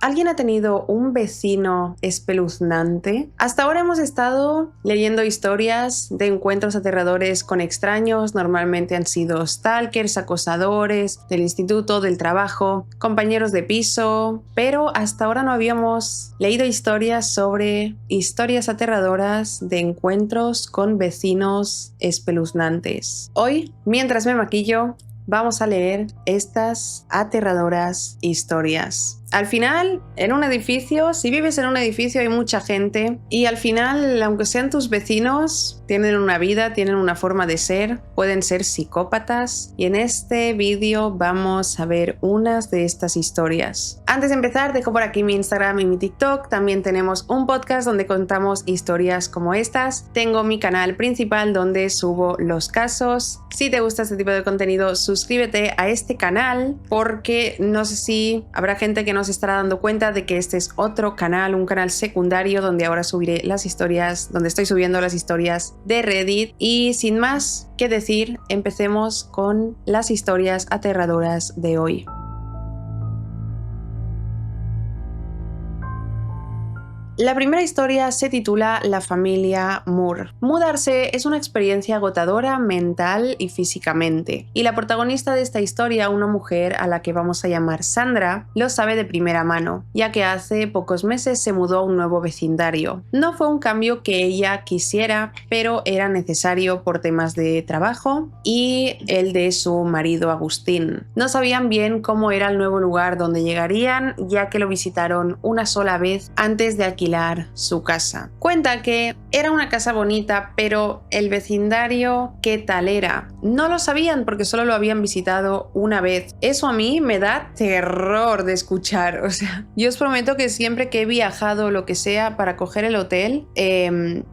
¿Alguien ha tenido un vecino espeluznante? Hasta ahora hemos estado leyendo historias de encuentros aterradores con extraños. Normalmente han sido stalkers, acosadores del instituto, del trabajo, compañeros de piso, pero hasta ahora no habíamos leído historias sobre historias aterradoras de encuentros con vecinos espeluznantes. Hoy, mientras me maquillo, vamos a leer estas aterradoras historias. Al final, en un edificio, si vives en un edificio hay mucha gente y al final, aunque sean tus vecinos, tienen una vida, tienen una forma de ser, pueden ser psicópatas y en este vídeo vamos a ver unas de estas historias. Antes de empezar, dejo por aquí mi Instagram y mi TikTok. También tenemos un podcast donde contamos historias como estas. Tengo mi canal principal donde subo los casos. Si te gusta este tipo de contenido, suscríbete a este canal porque no sé si habrá gente que no se estará dando cuenta de que este es otro canal, un canal secundario donde ahora subiré las historias, donde estoy subiendo las historias de Reddit. Y sin más que decir, empecemos con las historias aterradoras de hoy. La primera historia se titula La familia Moore. Mudarse es una experiencia agotadora mental y físicamente, y la protagonista de esta historia, una mujer a la que vamos a llamar Sandra, lo sabe de primera mano, ya que hace pocos meses se mudó a un nuevo vecindario. No fue un cambio que ella quisiera, pero era necesario por temas de trabajo y el de su marido Agustín. No sabían bien cómo era el nuevo lugar donde llegarían, ya que lo visitaron una sola vez antes de alquilar su casa. Cuenta que era una casa bonita, pero el vecindario, ¿qué tal era? No lo sabían porque solo lo habían visitado una vez. Eso a mí me da terror de escuchar. O sea, yo os prometo que siempre que he viajado lo que sea para coger el hotel,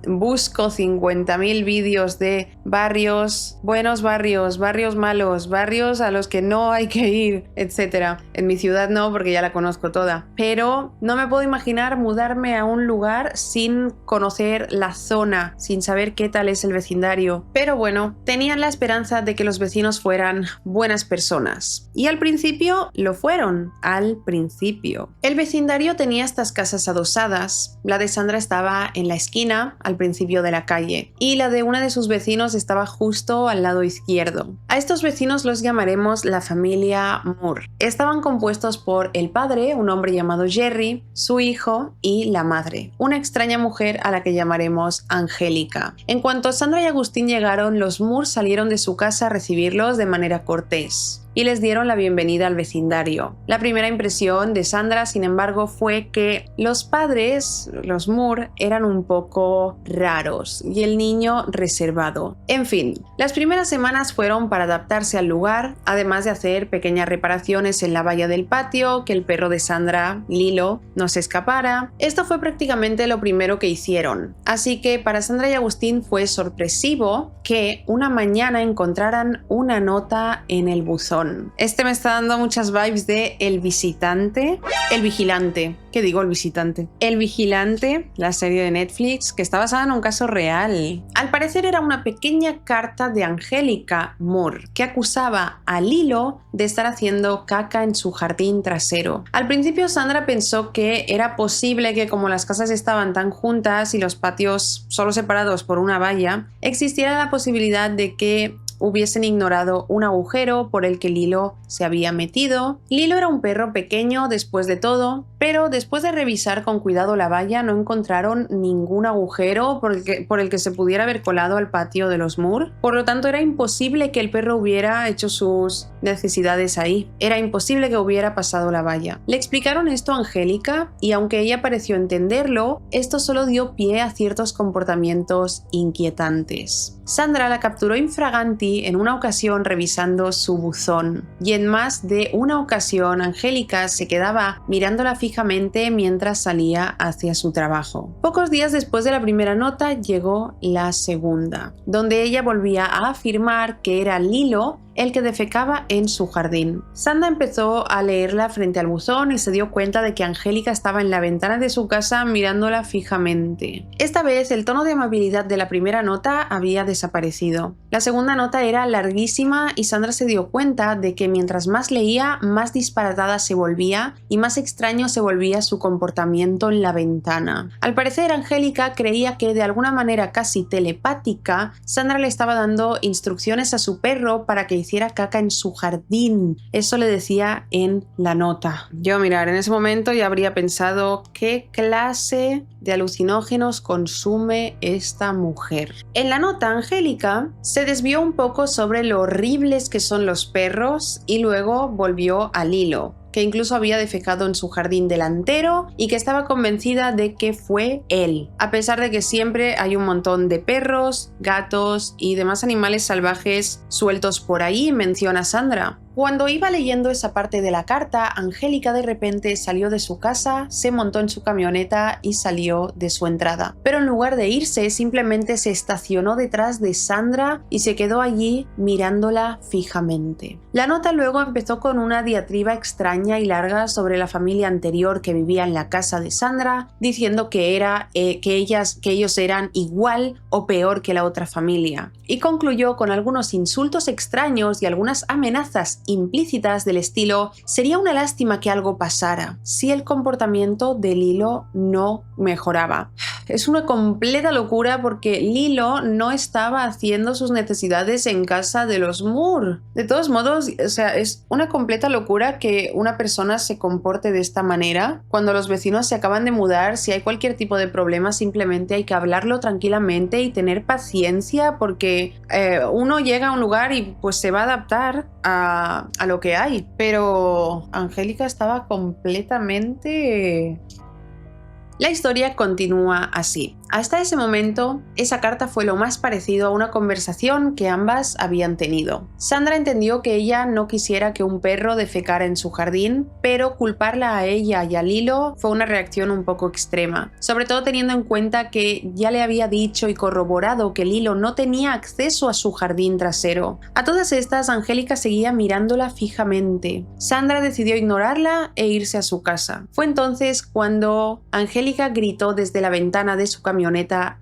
busco 50.000 vídeos de barrios, buenos barrios, barrios malos, barrios a los que no hay que ir, etc. En mi ciudad no, porque ya la conozco toda. Pero no me puedo imaginar mudarme a un lugar sin conocer la zona, sin saber qué tal es el vecindario. Pero bueno, tenían la esperanza de que los vecinos fueran buenas personas. Y al principio lo fueron, al principio. El vecindario tenía estas casas adosadas. La de Sandra estaba en la esquina, al principio de la calle, y la de una de sus vecinos estaba justo al lado izquierdo. A estos vecinos los llamaremos la familia Moore. Estaban compuestos por el padre, un hombre llamado Jerry, su hijo y la madre, una extraña mujer a la que llamaremos Angélica. En cuanto Sandra y Agustín llegaron, los Moore salieron de su casa a recibirlos de manera cortés y les dieron la bienvenida al vecindario. La primera impresión de Sandra, sin embargo, fue que los padres, los Moore, eran un poco raros y el niño reservado. En fin, las primeras semanas fueron para adaptarse al lugar, además de hacer pequeñas reparaciones en la valla del patio, que el perro de Sandra, Lilo, no se escapara. Esto fue prácticamente lo primero que hicieron. Así que para Sandra y Agustín fue sorpresivo que una mañana encontraran una nota en el buzón. Este me está dando muchas vibes de El Visitante, El Vigilante. ¿Qué digo? El Visitante. El Vigilante, la serie de Netflix, que está basada en un caso real. Al parecer era una pequeña carta de Angélica Moore, que acusaba a Lilo de estar haciendo caca en su jardín trasero. Al principio Sandra pensó que era posible que, como las casas estaban tan juntas y los patios solo separados por una valla, existiera la posibilidad de que hubiesen ignorado un agujero por el que Lilo se había metido. Lilo era un perro pequeño después de todo, pero después de revisar con cuidado la valla no encontraron ningún agujero por el que se pudiera haber colado al patio de los Moore. Por lo tanto, era imposible que el perro hubiera hecho sus necesidades ahí. Era imposible que hubiera pasado la valla. Le explicaron esto a Angélica y aunque ella pareció entenderlo, esto solo dio pie a ciertos comportamientos inquietantes. Sandra la capturó infraganti en una ocasión revisando su buzón y en más de una ocasión Angélica se quedaba mirándola fijamente mientras salía hacia su trabajo. Pocos días después de la primera nota llegó la segunda, donde ella volvía a afirmar que era Lilo el que defecaba en su jardín. Sandra empezó a leerla frente al buzón y se dio cuenta de que Angélica estaba en la ventana de su casa mirándola fijamente. Esta vez el tono de amabilidad de la primera nota había desaparecido. La segunda nota era larguísima y Sandra se dio cuenta de que mientras más leía, más disparatada se volvía y más extraño se volvía su comportamiento en la ventana. Al parecer, Angélica creía que de alguna manera casi telepática, Sandra le estaba dando instrucciones a su perro para que hiciera caca en su jardín. Eso le decía en la nota. Yo, mirar, en ese momento ya habría pensado qué clase de alucinógenos consume esta mujer. En la nota, Angélica se desvió un poco sobre lo horribles que son los perros y luego volvió al hilo, que incluso había defecado en su jardín delantero y que estaba convencida de que fue él, a pesar de que siempre hay un montón de perros, gatos y demás animales salvajes sueltos por ahí, menciona Sandra. Cuando iba leyendo esa parte de la carta, Angélica de repente salió de su casa, se montó en su camioneta y salió de su entrada. Pero en lugar de irse, simplemente se estacionó detrás de Sandra y se quedó allí mirándola fijamente. La nota luego empezó con una diatriba extraña y larga sobre la familia anterior que vivía en la casa de Sandra, diciendo que ellos eran igual o peor que la otra familia. Y concluyó con algunos insultos extraños y algunas amenazas implícitas del estilo: sería una lástima que algo pasara si el comportamiento de Lilo no mejoraba. Es una completa locura porque Lilo no estaba haciendo sus necesidades en casa de los Moore. De todos modos, o sea, es una completa locura que una persona se comporte de esta manera. Cuando los vecinos se acaban de mudar, si hay cualquier tipo de problema, simplemente hay que hablarlo tranquilamente y tener paciencia, porque uno llega a un lugar y pues se va a adaptar a lo que hay. Pero Angélica estaba completamente... La historia continúa así. Hasta ese momento, esa carta fue lo más parecido a una conversación que ambas habían tenido. Sandra entendió que ella no quisiera que un perro defecara en su jardín, pero culparla a ella y a Lilo fue una reacción un poco extrema, sobre todo teniendo en cuenta que ya le había dicho y corroborado que Lilo no tenía acceso a su jardín trasero. A todas estas, Angélica seguía mirándola fijamente. Sandra decidió ignorarla e irse a su casa. Fue entonces cuando Angélica gritó desde la ventana de su camioneta: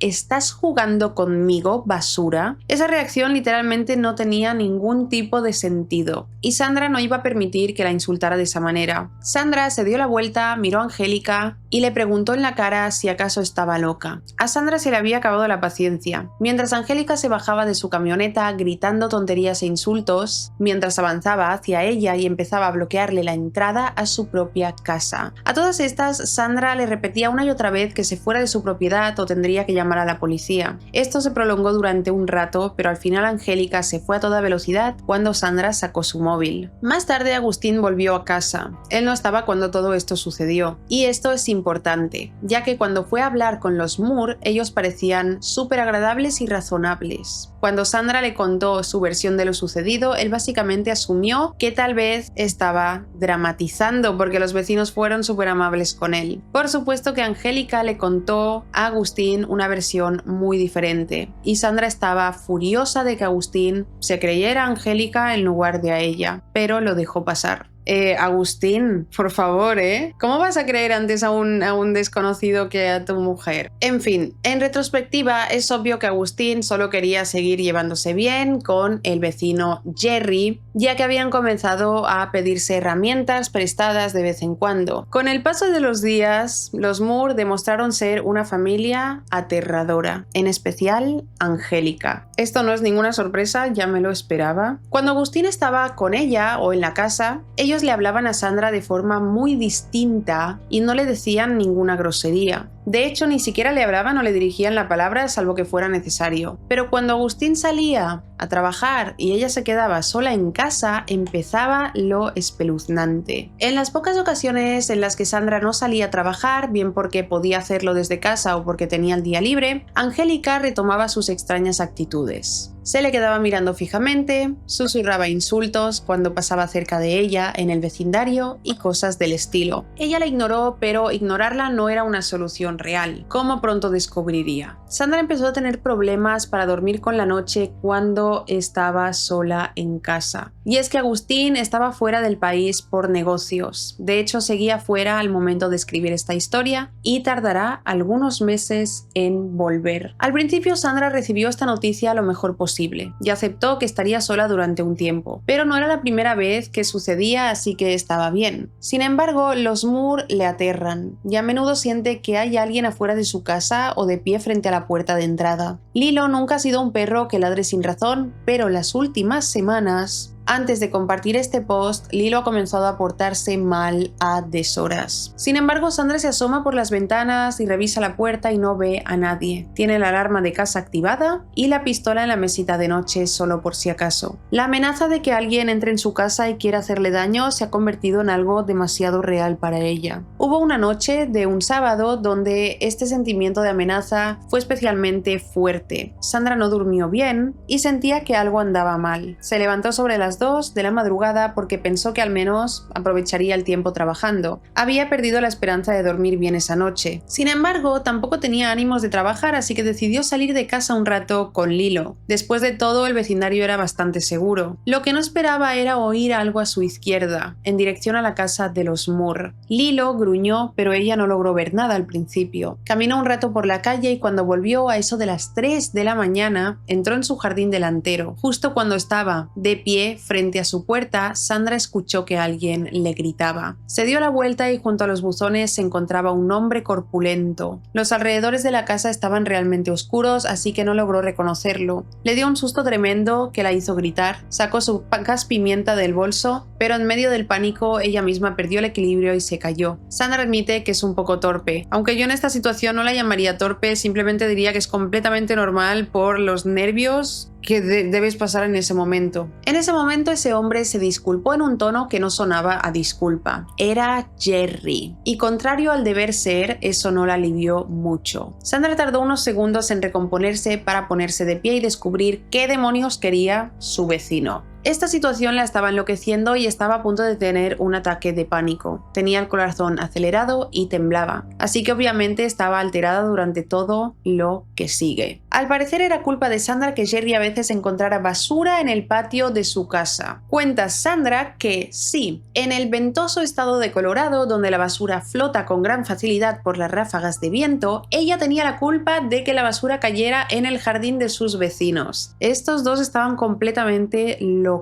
¿estás jugando conmigo, basura? Esa reacción literalmente no tenía ningún tipo de sentido, y Sandra no iba a permitir que la insultara de esa manera. Sandra se dio la vuelta, miró a Angélica y le preguntó en la cara si acaso estaba loca. A Sandra se le había acabado la paciencia. Mientras Angélica se bajaba de su camioneta gritando tonterías e insultos, mientras avanzaba hacia ella y empezaba a bloquearle la entrada a su propia casa. A todas estas, Sandra le repetía una y otra vez que se fuera de su propiedad o tendría que llamar a la policía. Esto se prolongó durante un rato, pero al final Angélica se fue a toda velocidad cuando Sandra sacó su móvil. Más tarde Agustín volvió a casa. Él no estaba cuando todo esto sucedió. Y esto es importante, ya que cuando fue a hablar con los Moore, ellos parecían súper agradables y razonables. Cuando Sandra le contó su versión de lo sucedido, él básicamente asumió que tal vez estaba dramatizando porque los vecinos fueron súper amables con él. Por supuesto que Angélica le contó a Agustín una versión muy diferente, y Sandra estaba furiosa de que Agustín se creyera a Angélica en lugar de a ella, pero lo dejó pasar. Agustín, por favor, ¿cómo vas a creer antes a un desconocido que a tu mujer? En fin, en retrospectiva es obvio que Agustín solo quería seguir llevándose bien con el vecino Jerry, ya que habían comenzado a pedirse herramientas prestadas de vez en cuando. Con el paso de los días, los Moore demostraron ser una familia aterradora, en especial Angélica. Esto no es ninguna sorpresa, ya me lo esperaba. Cuando Agustín estaba con ella o en la casa, ellos le hablaban a Sandra de forma muy distinta y no le decían ninguna grosería. De hecho, ni siquiera le hablaban o le dirigían la palabra salvo que fuera necesario. Pero cuando Agustín salía a trabajar y ella se quedaba sola en casa, empezaba lo espeluznante. En las pocas ocasiones en las que Sandra no salía a trabajar, bien porque podía hacerlo desde casa o porque tenía el día libre, Angélica retomaba sus extrañas actitudes. Se le quedaba mirando fijamente, susurraba insultos cuando pasaba cerca de ella en el vecindario y cosas del estilo. Ella la ignoró, pero ignorarla no era una solución real, como pronto descubriría. Sandra empezó a tener problemas para dormir con la noche cuando estaba sola en casa. Y es que Agustín estaba fuera del país por negocios. De hecho, seguía fuera al momento de escribir esta historia y tardará algunos meses en volver. Al principio, Sandra recibió esta noticia lo mejor posible y aceptó que estaría sola durante un tiempo, pero no era la primera vez que sucedía, así que estaba bien. Sin embargo, los Moore le aterran y a menudo siente que hay alguien afuera de su casa o de pie frente a la puerta de entrada. Lilo nunca ha sido un perro que ladre sin razón, pero las últimas semanas... Antes de compartir este post, Lilo ha comenzado a portarse mal a deshoras. Sin embargo, Sandra se asoma por las ventanas y revisa la puerta y no ve a nadie. Tiene la alarma de casa activada y la pistola en la mesita de noche solo por si acaso. La amenaza de que alguien entre en su casa y quiera hacerle daño se ha convertido en algo demasiado real para ella. Hubo una noche de un sábado donde este sentimiento de amenaza fue especialmente fuerte. Sandra no durmió bien y sentía que algo andaba mal. Se levantó sobre las 2 de la madrugada porque pensó que al menos aprovecharía el tiempo trabajando. Había perdido la esperanza de dormir bien esa noche. Sin embargo, tampoco tenía ánimos de trabajar, así que decidió salir de casa un rato con Lilo. Después de todo, el vecindario era bastante seguro. Lo que no esperaba era oír algo a su izquierda, en dirección a la casa de los Moore. Lilo gruñó, pero ella no logró ver nada al principio. Caminó un rato por la calle y cuando volvió a eso de las 3 de la mañana, entró en su jardín delantero. Justo cuando estaba de pie frente a su puerta, Sandra escuchó que alguien le gritaba. Se dio la vuelta y junto a los buzones se encontraba un hombre corpulento. Los alrededores de la casa estaban realmente oscuros, así que no logró reconocerlo. Le dio un susto tremendo que la hizo gritar. Sacó su gas pimienta del bolso, pero en medio del pánico ella misma perdió el equilibrio y se cayó. Sandra admite que es un poco torpe. Aunque yo en esta situación no la llamaría torpe, simplemente diría que es completamente normal por los nervios que debes pasar en ese momento. En ese momento ese hombre se disculpó en un tono que no sonaba a disculpa. Era Jerry. Y contrario al deber ser, eso no la alivió mucho. Sandra tardó unos segundos en recomponerse para ponerse de pie y descubrir qué demonios quería su vecino. Esta situación la estaba enloqueciendo y estaba a punto de tener un ataque de pánico. Tenía el corazón acelerado y temblaba, así que obviamente estaba alterada durante todo lo que sigue. Al parecer era culpa de Sandra que Jerry a veces encontrara basura en el patio de su casa. Cuenta Sandra que sí, en el ventoso estado de Colorado, donde la basura flota con gran facilidad por las ráfagas de viento, ella tenía la culpa de que la basura cayera en el jardín de sus vecinos. Estos dos estaban completamente locos.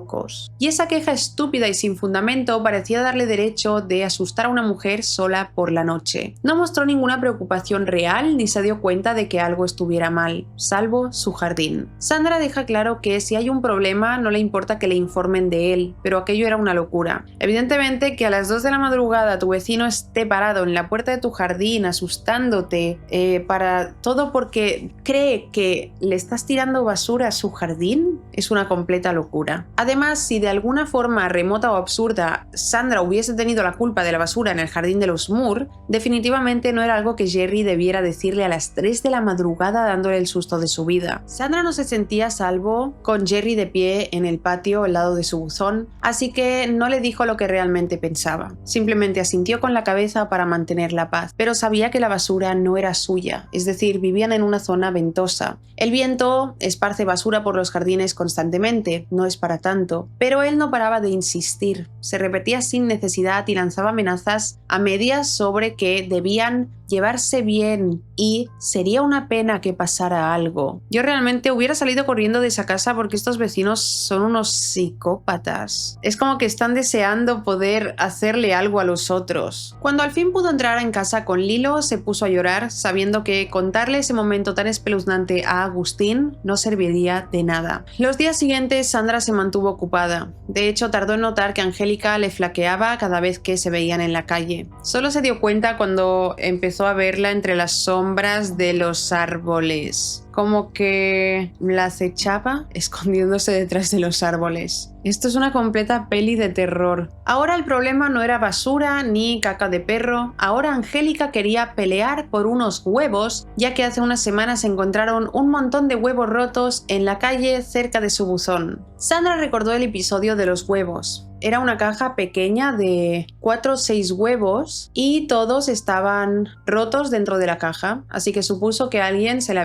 Y esa queja estúpida y sin fundamento parecía darle derecho de asustar a una mujer sola por la noche. No mostró ninguna preocupación real ni se dio cuenta de que algo estuviera mal, salvo su jardín. Sandra deja claro que si hay un problema no le importa que le informen de él, pero aquello era una locura. Evidentemente que a las 2 de la madrugada tu vecino esté parado en la puerta de tu jardín asustándote para todo porque cree que le estás tirando basura a su jardín es una completa locura. Además, si de alguna forma remota o absurda Sandra hubiese tenido la culpa de la basura en el jardín de los Moore, definitivamente no era algo que Jerry debiera decirle a las 3 de la madrugada dándole el susto de su vida. Sandra no se sentía a salvo con Jerry de pie en el patio al lado de su buzón, así que no le dijo lo que realmente pensaba. Simplemente asintió con la cabeza para mantener la paz, pero sabía que la basura no era suya, es decir, vivían en una zona ventosa. El viento esparce basura por los jardines constantemente, no es para tanto, pero él no paraba de insistir, se repetía sin necesidad y lanzaba amenazas a medias sobre que debían llevarse bien y sería una pena que pasara algo. Yo realmente hubiera salido corriendo de esa casa porque estos vecinos son unos psicópatas. Es como que están deseando poder hacerle algo a los otros. Cuando al fin pudo entrar en casa con Lilo, se puso a llorar sabiendo que contarle ese momento tan espeluznante a Agustín no serviría de nada. Los días siguientes Sandra se mantuvo ocupada. De hecho, tardó en notar que Angélica le flaqueaba cada vez que se veían en la calle. Solo se dio cuenta cuando empezó a verla entre las sombras de los árboles. como que la acechaba escondiéndose detrás de los árboles. Esto es una completa peli de terror. Ahora el problema no era basura ni caca de perro, ahora Angélica quería pelear por unos huevos, ya que hace unas semanas encontraron un montón de huevos rotos en la calle cerca de su buzón. Sandra recordó el episodio de los huevos. Era una caja pequeña de 4 o 6 huevos y todos estaban rotos dentro de la caja, así que supuso que a alguien se le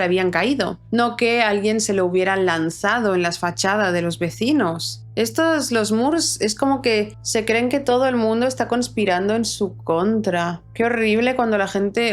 habían caído, no que alguien se lo hubiera lanzado en las fachadas de los vecinos. Los Moores, es como que se creen que todo el mundo está conspirando en su contra. Qué horrible cuando la gente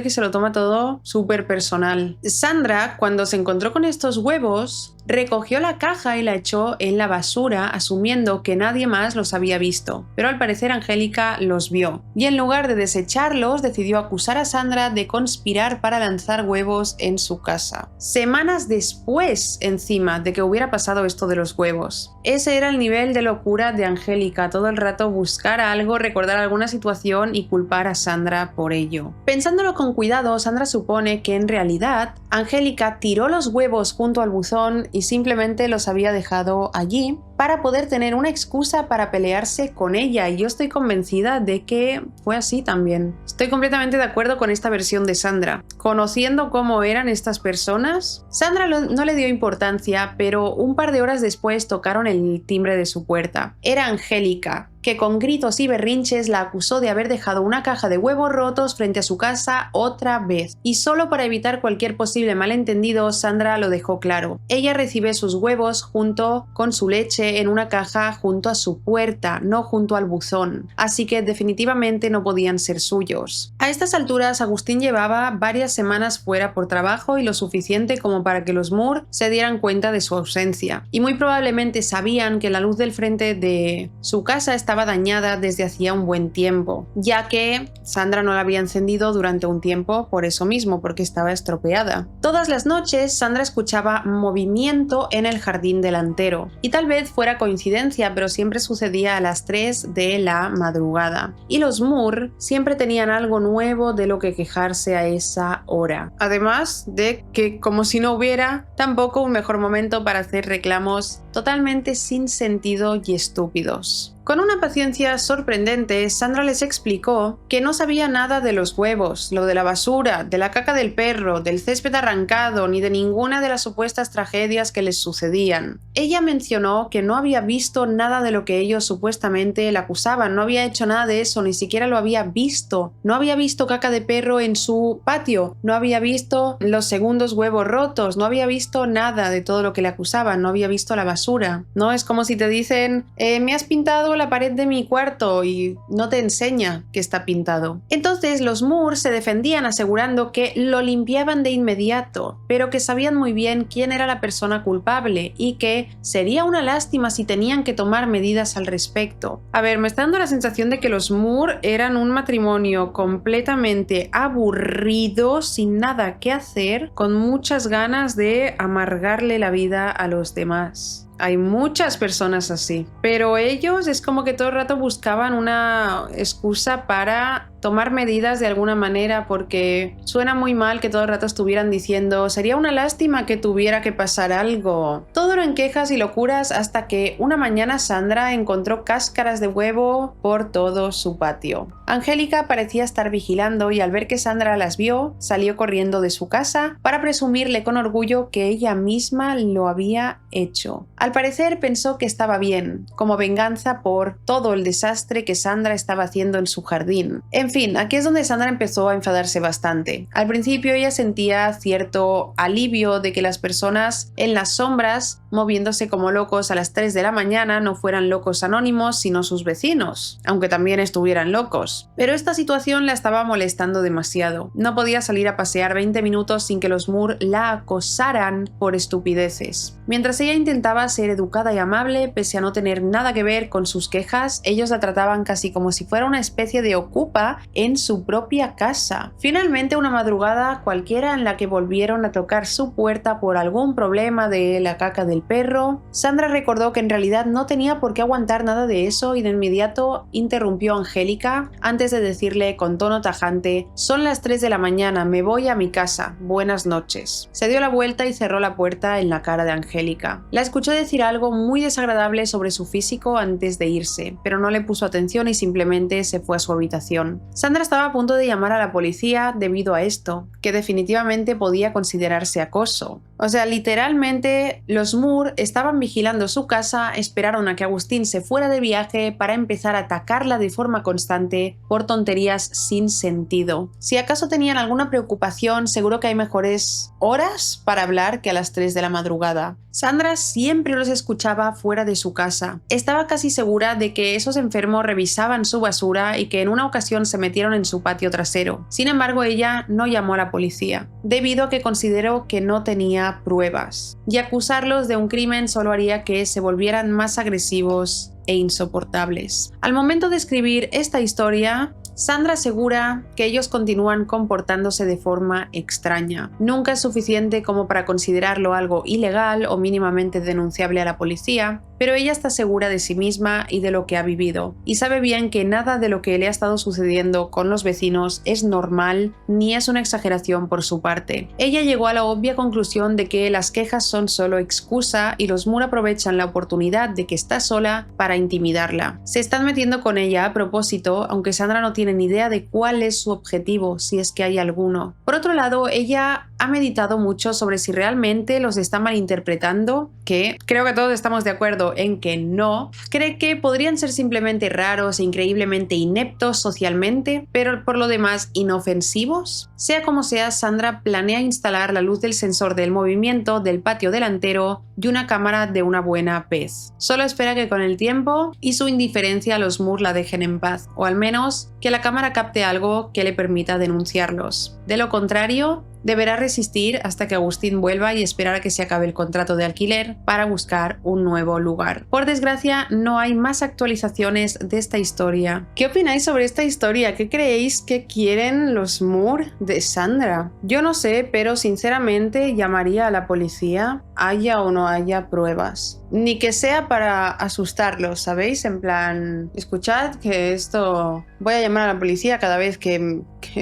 que se lo toma todo súper personal. Sandra, cuando se encontró con estos huevos, recogió la caja y la echó en la basura, asumiendo que nadie más los había visto. Pero al parecer Angélica los vio. Y en lugar de desecharlos, decidió acusar a Sandra de conspirar para lanzar huevos en su casa. Semanas después, encima, de que hubiera pasado esto de los huevos. Ese era el nivel de locura de Angélica, todo el rato buscar algo, recordar alguna situación y culpar a Sandra por ello. Pensándolo con cuidado, Sandra supone que en realidad Angélica tiró los huevos junto al buzón y simplemente los había dejado allí para poder tener una excusa para pelearse con ella, y yo estoy convencida de que fue así también. Estoy completamente de acuerdo con esta versión de Sandra. Conociendo cómo eran estas personas, Sandra no le dio importancia, pero un par de horas después tocaron el timbre de su puerta. Era Angélica, que con gritos y berrinches la acusó de haber dejado una caja de huevos rotos frente a su casa otra vez. Y solo para evitar cualquier posible malentendido, Sandra lo dejó claro. Ella recibe sus huevos junto con su leche en una caja junto a su puerta, no junto al buzón. Así que definitivamente no podían ser suyos. A estas alturas, Agustín llevaba varias semanas fuera por trabajo y lo suficiente como para que los Moore se dieran cuenta de su ausencia. Y muy probablemente sabían que la luz del frente de su casa estaba dañada desde hacía un buen tiempo, ya que Sandra no la había encendido durante un tiempo por eso mismo, porque estaba estropeada. Todas las noches Sandra escuchaba movimiento en el jardín delantero, y tal vez fuera coincidencia, pero siempre sucedía a las 3 de la madrugada. Y los Moore siempre tenían algo nuevo de lo que quejarse a esa hora. Además de que, como si no hubiera tampoco un mejor momento para hacer reclamos totalmente sin sentido y estúpidos. Con una paciencia sorprendente, Sandra les explicó que no sabía nada de los huevos, lo de la basura, de la caca del perro, del césped arrancado, ni de ninguna de las supuestas tragedias que les sucedían. Ella mencionó que no había visto nada de lo que ellos supuestamente la acusaban, no había hecho nada de eso, ni siquiera lo había visto. No había visto caca de perro en su patio, no había visto los segundos huevos rotos, no había visto nada de todo lo que le acusaban, no había visto la basura. No es como si te dicen, me has pintado la pared de mi cuarto, y no te enseña que está pintado. Entonces los Moore se defendían asegurando que lo limpiaban de inmediato, pero que sabían muy bien quién era la persona culpable y que sería una lástima si tenían que tomar medidas al respecto. A ver, me está dando la sensación de que los Moore eran un matrimonio completamente aburrido, sin nada que hacer, con muchas ganas de amargarle la vida a los demás. Hay muchas personas así, pero ellos es como que todo el rato buscaban una excusa para tomar medidas de alguna manera, porque suena muy mal que todo el rato estuvieran diciendo sería una lástima que tuviera que pasar algo. Todo eran quejas y locuras hasta que una mañana Sandra encontró cáscaras de huevo por todo su patio. Angélica parecía estar vigilando y al ver que Sandra las vio, salió corriendo de su casa para presumirle con orgullo que ella misma lo había hecho. Al parecer pensó que estaba bien, como venganza por todo el desastre que Sandra estaba haciendo en su jardín. En fin, aquí es donde Sandra empezó a enfadarse bastante. Al principio ella sentía cierto alivio de que las personas en las sombras, moviéndose como locos a las 3 de la mañana, no fueran locos anónimos, sino sus vecinos, aunque también estuvieran locos. Pero esta situación la estaba molestando demasiado. No podía salir a pasear 20 minutos sin que los Moore la acosaran por estupideces. Mientras ella intentaba ser educada y amable, pese a no tener nada que ver con sus quejas, ellos la trataban casi como si fuera una especie de ocupa en su propia casa. Finalmente, una madrugada cualquiera en la que volvieron a tocar su puerta por algún problema de la caca del perro, Sandra recordó que en realidad no tenía por qué aguantar nada de eso y de inmediato interrumpió a Angélica antes de decirle con tono tajante: «Son las 3 de la mañana, me voy a mi casa, buenas noches». Se dio la vuelta y cerró la puerta en la cara de Angélica. La escuchó decir algo muy desagradable sobre su físico antes de irse, pero no le puso atención y simplemente se fue a su habitación. Sandra estaba a punto de llamar a la policía debido a esto, que definitivamente podía considerarse acoso. O sea, literalmente los Moore estaban vigilando su casa, esperaron a que Agustín se fuera de viaje para empezar a atacarla de forma constante por tonterías sin sentido. Si acaso tenían alguna preocupación, seguro que hay mejores horas para hablar que a las 3 de la madrugada. Sandra siempre los escuchaba fuera de su casa. Estaba casi segura de que esos enfermos revisaban su basura y que en una ocasión se metieron en su patio trasero. Sin embargo, ella no llamó a la policía, debido a que consideró que no tenía pruebas. Y acusarlos de un crimen solo haría que se volvieran más agresivos e insoportables. Al momento de escribir esta historia, Sandra asegura que ellos continúan comportándose de forma extraña. Nunca es suficiente como para considerarlo algo ilegal o mínimamente denunciable a la policía, pero ella está segura de sí misma y de lo que ha vivido, y sabe bien que nada de lo que le ha estado sucediendo con los vecinos es normal ni es una exageración por su parte. Ella llegó a la obvia conclusión de que las quejas son solo excusa y los Moore aprovechan la oportunidad de que está sola para intimidarla. Se están metiendo con ella a propósito, aunque Sandra no tiene ni idea de cuál es su objetivo, si es que hay alguno. Por otro lado, ella ha meditado mucho sobre si realmente los está malinterpretando, que creo que todos estamos de acuerdo en que no. Cree que podrían ser simplemente raros e increíblemente ineptos socialmente, pero por lo demás inofensivos. Sea como sea, Sandra planea instalar la luz del sensor del movimiento del patio delantero y una cámara de una buena pez. Solo espera que con el tiempo y su indiferencia los Moore la dejen en paz, o al menos que la cámara capte algo que le permita denunciarlos. De lo contrario, deberá resistir hasta que Agustín vuelva y esperar a que se acabe el contrato de alquiler para buscar un nuevo lugar. Por desgracia, no hay más actualizaciones de esta historia. ¿Qué opináis sobre esta historia? ¿Qué creéis que quieren los Moore de Sandra? Yo no sé, pero sinceramente llamaría a la policía, haya o no haya pruebas. Ni que sea para asustarlos, ¿sabéis? En plan, escuchad que esto... Voy a llamar a la policía cada vez que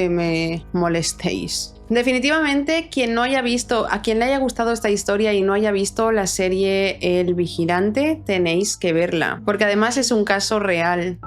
me molestéis. Definitivamente, a quien le haya gustado esta historia y no haya visto la serie El Vigilante, tenéis que verla, porque además es un caso real.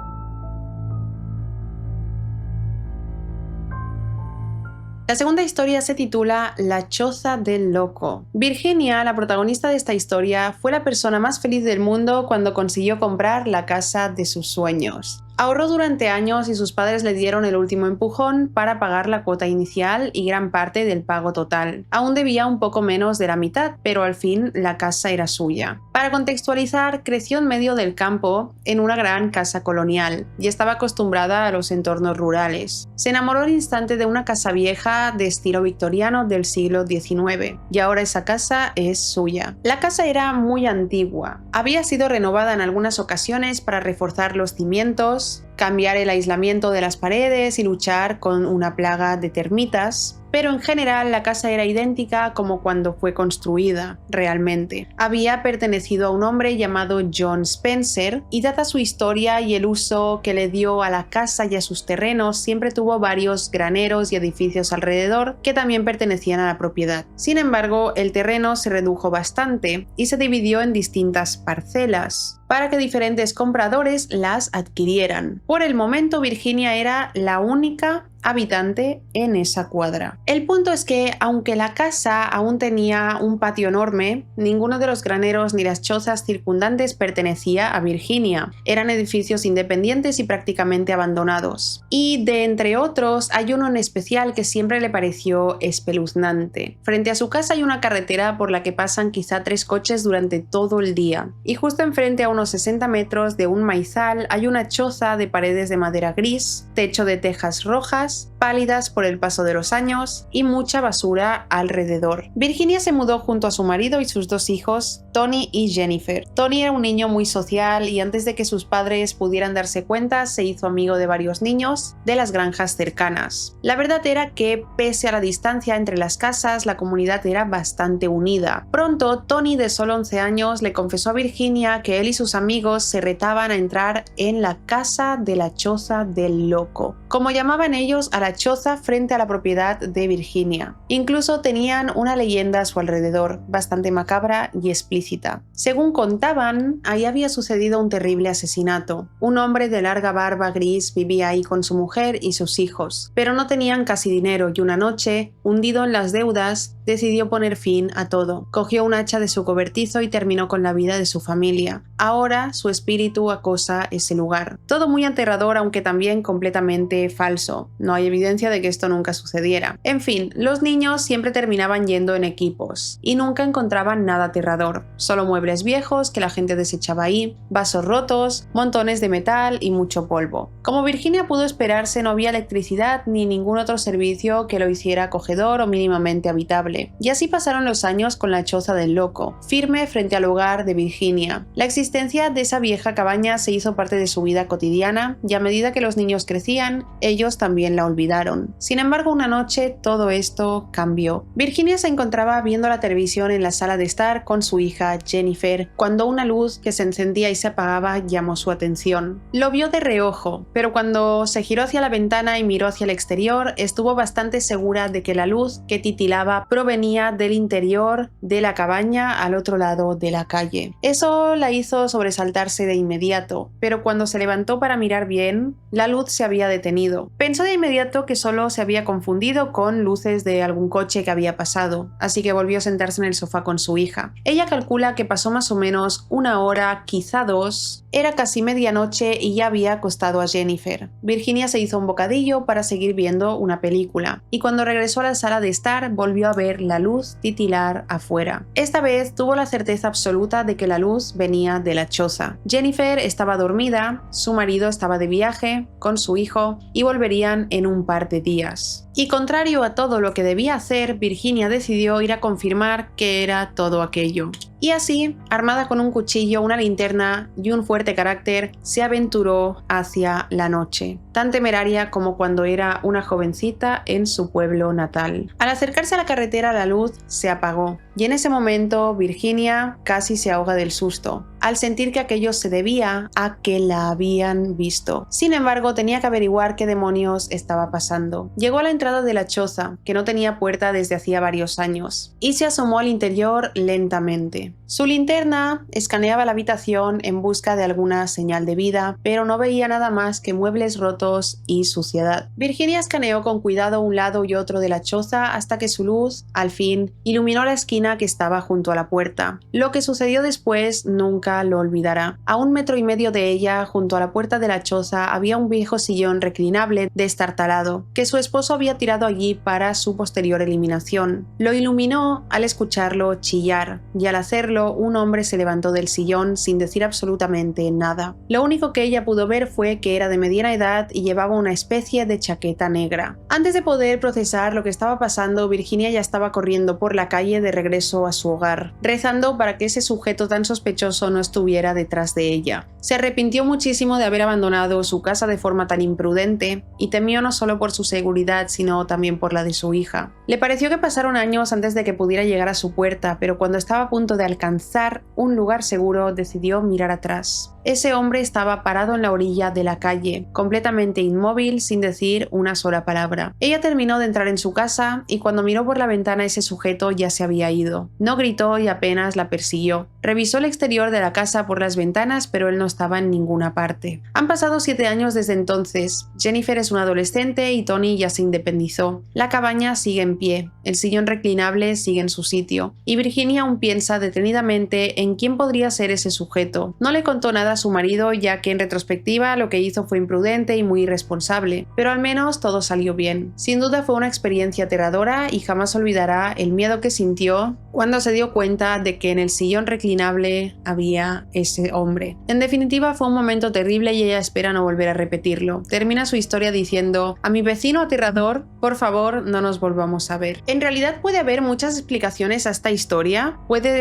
La segunda historia se titula La choza del loco. Virginia, la protagonista de esta historia, fue la persona más feliz del mundo cuando consiguió comprar la casa de sus sueños. Ahorró durante años y sus padres le dieron el último empujón para pagar la cuota inicial y gran parte del pago total. Aún debía un poco menos de la mitad, pero al fin la casa era suya. Para contextualizar, creció en medio del campo en una gran casa colonial y estaba acostumbrada a los entornos rurales. Se enamoró al instante de una casa vieja de estilo victoriano del siglo XIX y ahora esa casa es suya. La casa era muy antigua. Había sido renovada en algunas ocasiones para reforzar los cimientos, cambiar el aislamiento de las paredes y luchar con una plaga de termitas, pero en general la casa era idéntica como cuando fue construida realmente. Había pertenecido a un hombre llamado John Spencer y dada su historia y el uso que le dio a la casa y a sus terrenos, siempre tuvo varios graneros y edificios alrededor que también pertenecían a la propiedad. Sin embargo, el terreno se redujo bastante y se dividió en distintas parcelas para que diferentes compradores las adquirieran. Por el momento, Virginia era la única habitante en esa cuadra. El punto es que, aunque la casa aún tenía un patio enorme, ninguno de los graneros ni las chozas circundantes pertenecía a Virginia. Eran edificios independientes y prácticamente abandonados. Y de entre otros, hay uno en especial que siempre le pareció espeluznante. Frente a su casa hay una carretera por la que pasan quizá 3 coches durante todo el día. Y justo enfrente, a unos 60 metros de un maizal, hay una choza de paredes de madera gris, techo de tejas rojas viejas, pálidas por el paso de los años y mucha basura alrededor. Virginia se mudó junto a su marido y sus 2 hijos, Tony y Jennifer. Tony era un niño muy social y antes de que sus padres pudieran darse cuenta, se hizo amigo de varios niños de las granjas cercanas. La verdad era que, pese a la distancia entre las casas, la comunidad era bastante unida. Pronto, Tony, de solo 11 años, le confesó a Virginia que él y sus amigos se retaban a entrar en la casa de la choza del loco, como llamaban ellos a la choza frente a la propiedad de Virginia. Incluso tenían una leyenda a su alrededor, bastante macabra y explícita. Según contaban, ahí había sucedido un terrible asesinato. Un hombre de larga barba gris vivía ahí con su mujer y sus hijos, pero no tenían casi dinero y una noche, hundido en las deudas, decidió poner fin a todo. Cogió un hacha de su cobertizo y terminó con la vida de su familia. Ahora su espíritu acosa ese lugar. Todo muy aterrador, aunque también completamente falso. No hay evidencia de que esto nunca sucediera. En fin, los niños siempre terminaban yendo en equipos y nunca encontraban nada aterrador. Solo muebles viejos que la gente desechaba ahí, vasos rotos, montones de metal y mucho polvo. Como Virginia pudo esperarse, no había electricidad ni ningún otro servicio que lo hiciera acogedor o mínimamente habitable. Y así pasaron los años con la choza del loco, firme frente al hogar de Virginia. La existencia de esa vieja cabaña se hizo parte de su vida cotidiana y a medida que los niños crecían, ellos también la olvidaron. Sin embargo, una noche todo esto cambió. Virginia se encontraba viendo la televisión en la sala de estar con su hija Jennifer cuando una luz que se encendía y se apagaba llamó su atención. Lo vio de reojo, pero cuando se giró hacia la ventana y miró hacia el exterior, estuvo bastante segura de que la luz que titilaba provenía del interior de la cabaña al otro lado de la calle. Eso la hizo sobresaltarse de inmediato, pero cuando se levantó para mirar bien, la luz se había detenido. Pensó de inmediato que solo se había confundido con luces de algún coche que había pasado, así que volvió a sentarse en el sofá con su hija. Ella calcula que pasó más o menos 1 hora, quizá 2, era casi medianoche y ya había acostado a Jennifer. Virginia se hizo un bocadillo para seguir viendo una película, y cuando regresó a la sala de estar volvió a ver la luz titilar afuera. Esta vez tuvo la certeza absoluta de que la luz venía de la choza. Jennifer estaba dormida, su marido estaba de viaje con su hijo y volverían en un par de días. Y contrario a todo lo que debía hacer, Virginia decidió ir a confirmar que era todo aquello. Y así, armada con un cuchillo, una linterna y un fuerte carácter, se aventuró hacia la noche, tan temeraria como cuando era una jovencita en su pueblo natal. Al acercarse a la carretera, la luz se apagó, y en ese momento Virginia casi se ahoga del susto, al sentir que aquello se debía a que la habían visto. Sin embargo, tenía que averiguar qué demonios estaba pasando. Llegó a la entrada de la choza, que no tenía puerta desde hacía varios años, y se asomó al interior lentamente. Su linterna escaneaba la habitación en busca de alguna señal de vida, pero no veía nada más que muebles rotos y suciedad. Virginia escaneó con cuidado un lado y otro de la choza hasta que su luz, al fin, iluminó la esquina que estaba junto a la puerta. Lo que sucedió después nunca lo olvidará. A 1,5 metros de ella, junto a la puerta de la choza, había un viejo sillón reclinable destartalado, que su esposo había tirado allí para su posterior eliminación. Lo iluminó al escucharlo chillar, y al hacerlo, un hombre se levantó del sillón sin decir absolutamente nada. Lo único que ella pudo ver fue que era de mediana edad y llevaba una especie de chaqueta negra. Antes de poder procesar lo que estaba pasando, Virginia ya estaba corriendo por la calle de regreso a su hogar, rezando para que ese sujeto tan sospechoso no estuviera detrás de ella. Se arrepintió muchísimo de haber abandonado su casa de forma tan imprudente y temió no solo por su seguridad, sino también por la de su hija. Le pareció que pasaron años antes de que pudiera llegar a su puerta, pero cuando estaba a punto de alcanzar un lugar seguro, decidió mirar atrás. Ese hombre estaba parado en la orilla de la calle, completamente inmóvil, sin decir una sola palabra. Ella terminó de entrar en su casa y cuando miró por la ventana ese sujeto ya se había ido. No gritó y apenas la persiguió. Revisó el exterior de la casa por las ventanas, pero él no estaba en ninguna parte. Han pasado 7 años desde entonces. Jennifer es una adolescente y Tony ya se independizó. La cabaña sigue en pie, el sillón reclinable sigue en su sitio, y Virginia aún piensa detenidamente en quién podría ser ese sujeto. No le contó nada a su marido, ya que en retrospectiva lo que hizo fue imprudente y muy irresponsable, pero al menos todo salió bien. Sin duda fue una experiencia aterradora y jamás olvidará el miedo que sintió cuando se dio cuenta de que en el sillón reclinable había ese hombre. En definitiva, fue un momento terrible y ella espera no volver a repetirlo. Termina su historia diciendo: a mi vecino aterrador, por favor, no nos volvamos a ver. En realidad puede haber muchas explicaciones a esta historia.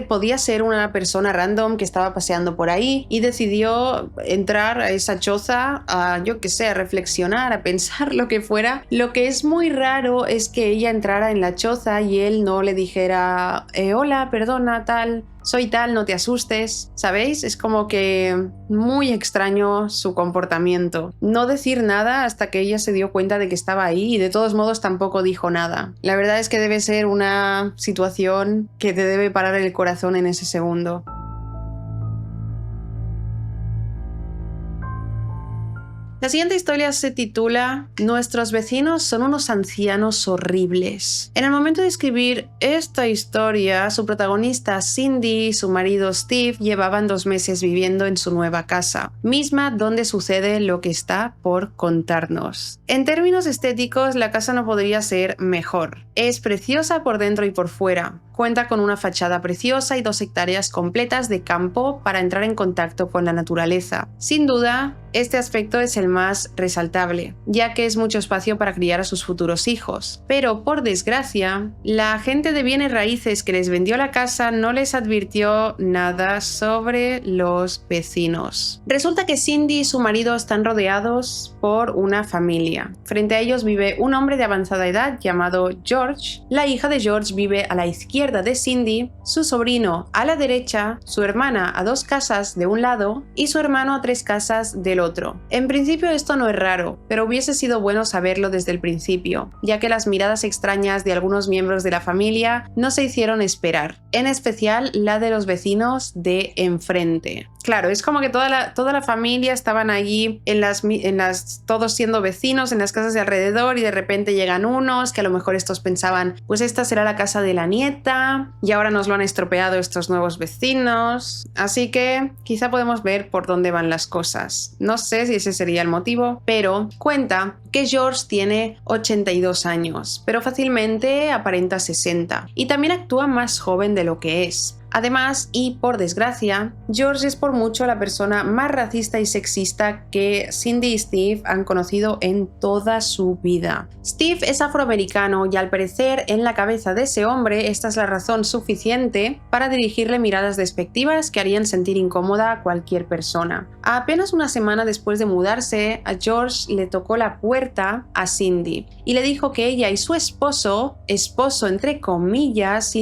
Podía ser una persona random que estaba paseando por ahí y decidió entrar a esa choza a, yo qué sé, a reflexionar, a pensar lo que fuera. Lo que es muy raro es que ella entrara en la choza y él no le dijera hola, perdona, tal, soy tal, no te asustes, ¿sabéis? Es como que muy extraño su comportamiento. No decir nada hasta que ella se dio cuenta de que estaba ahí y de todos modos tampoco dijo nada. La verdad es que debe ser una situación que te debe parar el corazón en ese segundo. La siguiente historia se titula Nuestros vecinos son unos ancianos horribles. En el momento de escribir esta historia, su protagonista Cindy y su marido Steve llevaban 2 meses viviendo en su nueva casa, misma donde sucede lo que está por contarnos. En términos estéticos, la casa no podría ser mejor. Es preciosa por dentro y por fuera. Cuenta con una fachada preciosa y 2 hectáreas completas de campo para entrar en contacto con la naturaleza. Sin duda, este aspecto es el más resaltable, ya que es mucho espacio para criar a sus futuros hijos. Pero, por desgracia, la gente de bienes raíces que les vendió la casa no les advirtió nada sobre los vecinos. Resulta que Cindy y su marido están rodeados por una familia. Frente a ellos vive un hombre de avanzada edad llamado George. La hija de George vive a la izquierda de Cindy, su sobrino a la derecha, su hermana a 2 casas de un lado y su hermano a 3 casas del otro. En principio esto no es raro, pero hubiese sido bueno saberlo desde el principio, ya que las miradas extrañas de algunos miembros de la familia no se hicieron esperar, en especial la de los vecinos de enfrente. Claro, es como que toda la familia estaban allí todos siendo vecinos en las casas de alrededor y de repente llegan unos que a lo mejor estos pensaban, pues esta será la casa de la nieta y ahora nos lo han estropeado estos nuevos vecinos. Así que quizá podemos ver por dónde van las cosas. No sé si ese sería el motivo, pero cuenta que George tiene 82 años, pero fácilmente aparenta 60 y también actúa más joven de lo que es. Además, y por desgracia, George es por mucho la persona más racista y sexista que Cindy y Steve han conocido en toda su vida. Steve es afroamericano y al parecer en la cabeza de ese hombre esta es la razón suficiente para dirigirle miradas despectivas que harían sentir incómoda a cualquier persona. Apenas una semana después de mudarse, a George le tocó la puerta a Cindy y le dijo que ella y su esposo entre comillas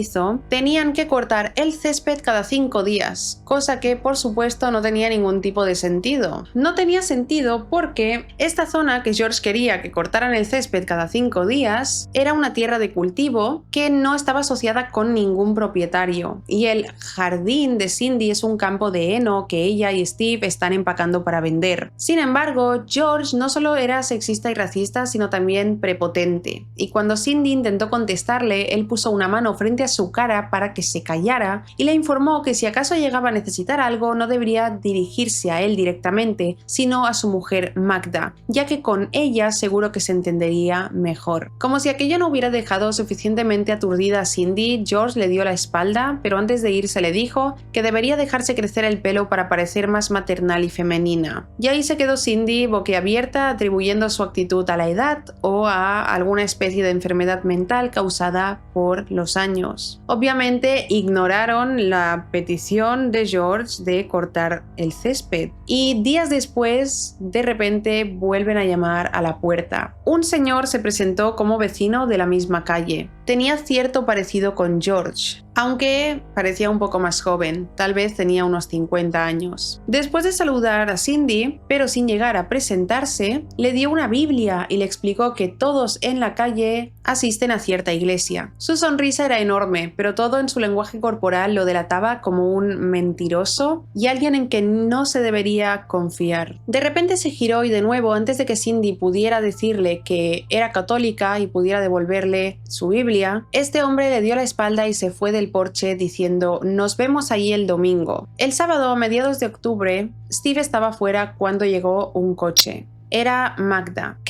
tenían que cortar el césped cada 5 días, cosa que por supuesto no tenía ningún tipo de sentido. No tenía sentido porque esta zona que George quería que cortaran el césped cada 5 días era una tierra de cultivo que no estaba asociada con ningún propietario y el jardín de Cindy es un campo de heno que ella y Steve están empacando para vender. Sin embargo, George no solo era sexista y racista, sino también prepotente, y cuando Cindy intentó contestarle, él puso una mano frente a su cara para que se callara y le informó que si acaso llegaba a necesitar algo no debería dirigirse a él directamente, sino a su mujer Magda, ya que con ella seguro que se entendería mejor. Como si aquello no hubiera dejado suficientemente aturdida a Cindy, George le dio la espalda, pero antes de irse le dijo que debería dejarse crecer el pelo para parecer más maternal y femenina. Y ahí se quedó Cindy boquiabierta, atribuyendo su actitud a la edad o a alguna especie de enfermedad mental causada por los años. Obviamente ignoraron la petición de George de cortar el césped y días después de repente vuelven a llamar a la puerta. Un señor se presentó como vecino de la misma calle. Tenía cierto parecido con George, aunque parecía un poco más joven, tal vez tenía unos 50 años. Después de saludar a Cindy, pero sin llegar a presentarse, le dio una Biblia y le explicó que todos en la calle asisten a cierta iglesia. Su sonrisa era enorme, pero todo en su lenguaje corporal lo delataba como un mentiroso y alguien en que no se debería podía confiar. De repente se giró y de nuevo, antes de que Cindy pudiera decirle que era católica y pudiera devolverle su Biblia, este hombre le dio la espalda y se fue del porche diciendo «Nos vemos ahí el domingo». El sábado, a mediados de octubre, Steve estaba fuera cuando llegó un coche. Era Magda,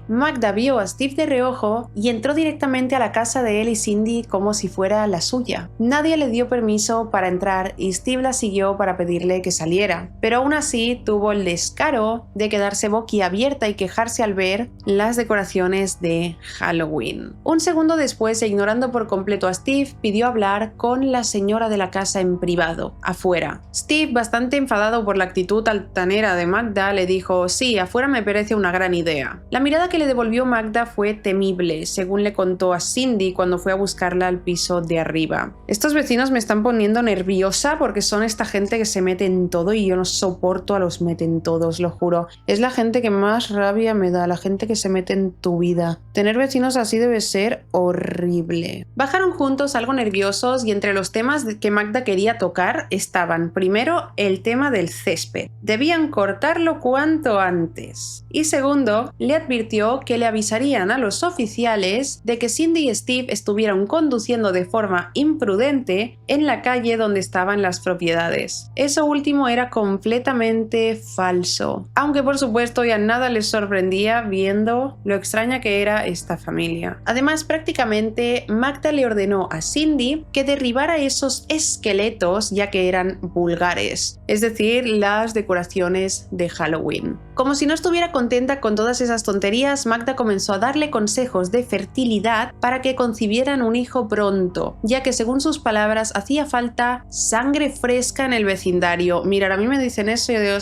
Magda vio a Steve de reojo y entró directamente a la casa de él y Cindy como si fuera la suya. Nadie le dio permiso para entrar y Steve la siguió para pedirle que saliera, pero aún así tuvo el descaro de quedarse boquiabierta y quejarse al ver las decoraciones de Halloween. Un segundo después, ignorando por completo a Steve, pidió hablar con la señora de la casa en privado, afuera. Steve, bastante enfadado por la actitud altanera de Magda, le dijo «Sí, afuera me parece una gran idea». La mirada que le devolvió Magda fue temible, según le contó a Cindy cuando fue a buscarla al piso de arriba. Estos vecinos me están poniendo nerviosa porque son esta gente que se mete en todo y yo no soporto a los metentodos, lo juro. Es la gente que más rabia me da, la gente que se mete en tu vida. Tener vecinos así debe ser horrible. Bajaron juntos algo nerviosos y entre los temas que Magda quería tocar estaban, primero, el tema del césped. Debían cortarlo cuanto antes. Y segundo, le advirtió que le avisarían a los oficiales de que Cindy y Steve estuvieron conduciendo de forma imprudente en la calle donde estaban las propiedades. Eso último era completamente falso, aunque por supuesto ya nada les sorprendía viendo lo extraña que era esta familia. Además, prácticamente Magda le ordenó a Cindy que derribara esos esqueletos ya que eran vulgares, es decir, las decoraciones de Halloween. Como si no estuviera contenta con todas esas tonterías, Magda comenzó a darle consejos de fertilidad para que concibieran un hijo pronto, ya que según sus palabras hacía falta sangre fresca en el vecindario. Mira, a mí me dicen eso y yo digo,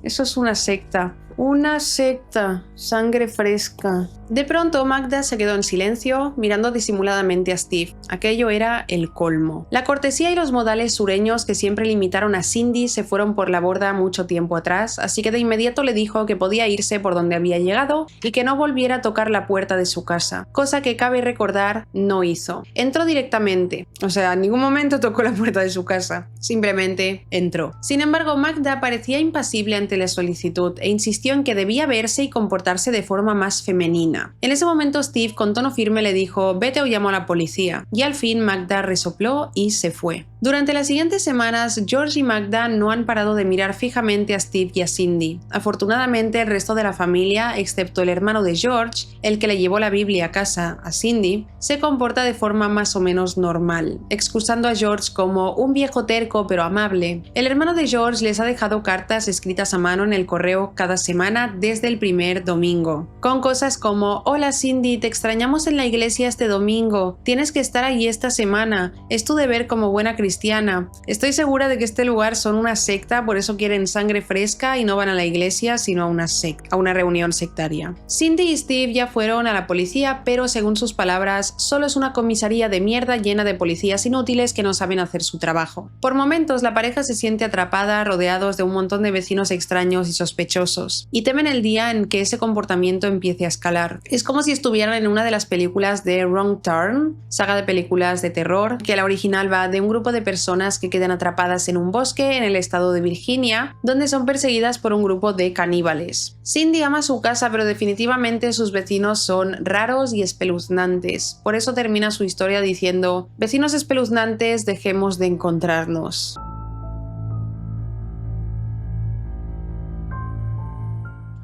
eso es una secta. Una secta, sangre fresca. De pronto Magda se quedó en silencio, mirando disimuladamente a Steve. Aquello era el colmo. La cortesía y los modales sureños que siempre limitaron a Cindy se fueron por la borda mucho tiempo atrás, así que de inmediato le dijo que podía irse por donde había llegado y que no volviera a tocar la puerta de su casa, cosa que cabe recordar no hizo. Entró directamente, o sea, en ningún momento tocó la puerta de su casa, simplemente entró. Sin embargo, Magda parecía impasible ante la solicitud e insistió en que debía verse y comportarse de forma más femenina. En ese momento Steve con tono firme le dijo «Vete o llamo a la policía», y al fin Magda resopló y se fue. Durante las siguientes semanas, George y Magda no han parado de mirar fijamente a Steve y a Cindy. Afortunadamente, el resto de la familia, excepto el hermano de George, el que le llevó la Biblia a casa a Cindy, se comporta de forma más o menos normal, excusando a George como un viejo terco pero amable. El hermano de George les ha dejado cartas escritas a mano en el correo cada semana desde el primer domingo, con cosas como «Hola Cindy, te extrañamos en la iglesia este domingo, tienes que estar allí esta semana, es tu deber como buena cristiana. Estoy segura de que este lugar son una secta, por eso quieren sangre fresca y no van a la iglesia sino a una secta, a una reunión sectaria». Cindy y Steve ya fueron a la policía, pero según sus palabras, solo es una comisaría de mierda llena de policías inútiles que no saben hacer su trabajo. Por momentos la pareja se siente atrapada, rodeados de un montón de vecinos extraños y sospechosos, y temen el día en que ese comportamiento empiece a escalar. Es como si estuvieran en una de las películas de Wrong Turn, saga de películas de terror, que la original va de un grupo de personas que quedan atrapadas en un bosque en el estado de Virginia, donde son perseguidas por un grupo de caníbales. Cindy ama su casa, pero definitivamente sus vecinos son raros y espeluznantes. Por eso termina su historia diciendo: «Vecinos espeluznantes, dejemos de encontrarnos».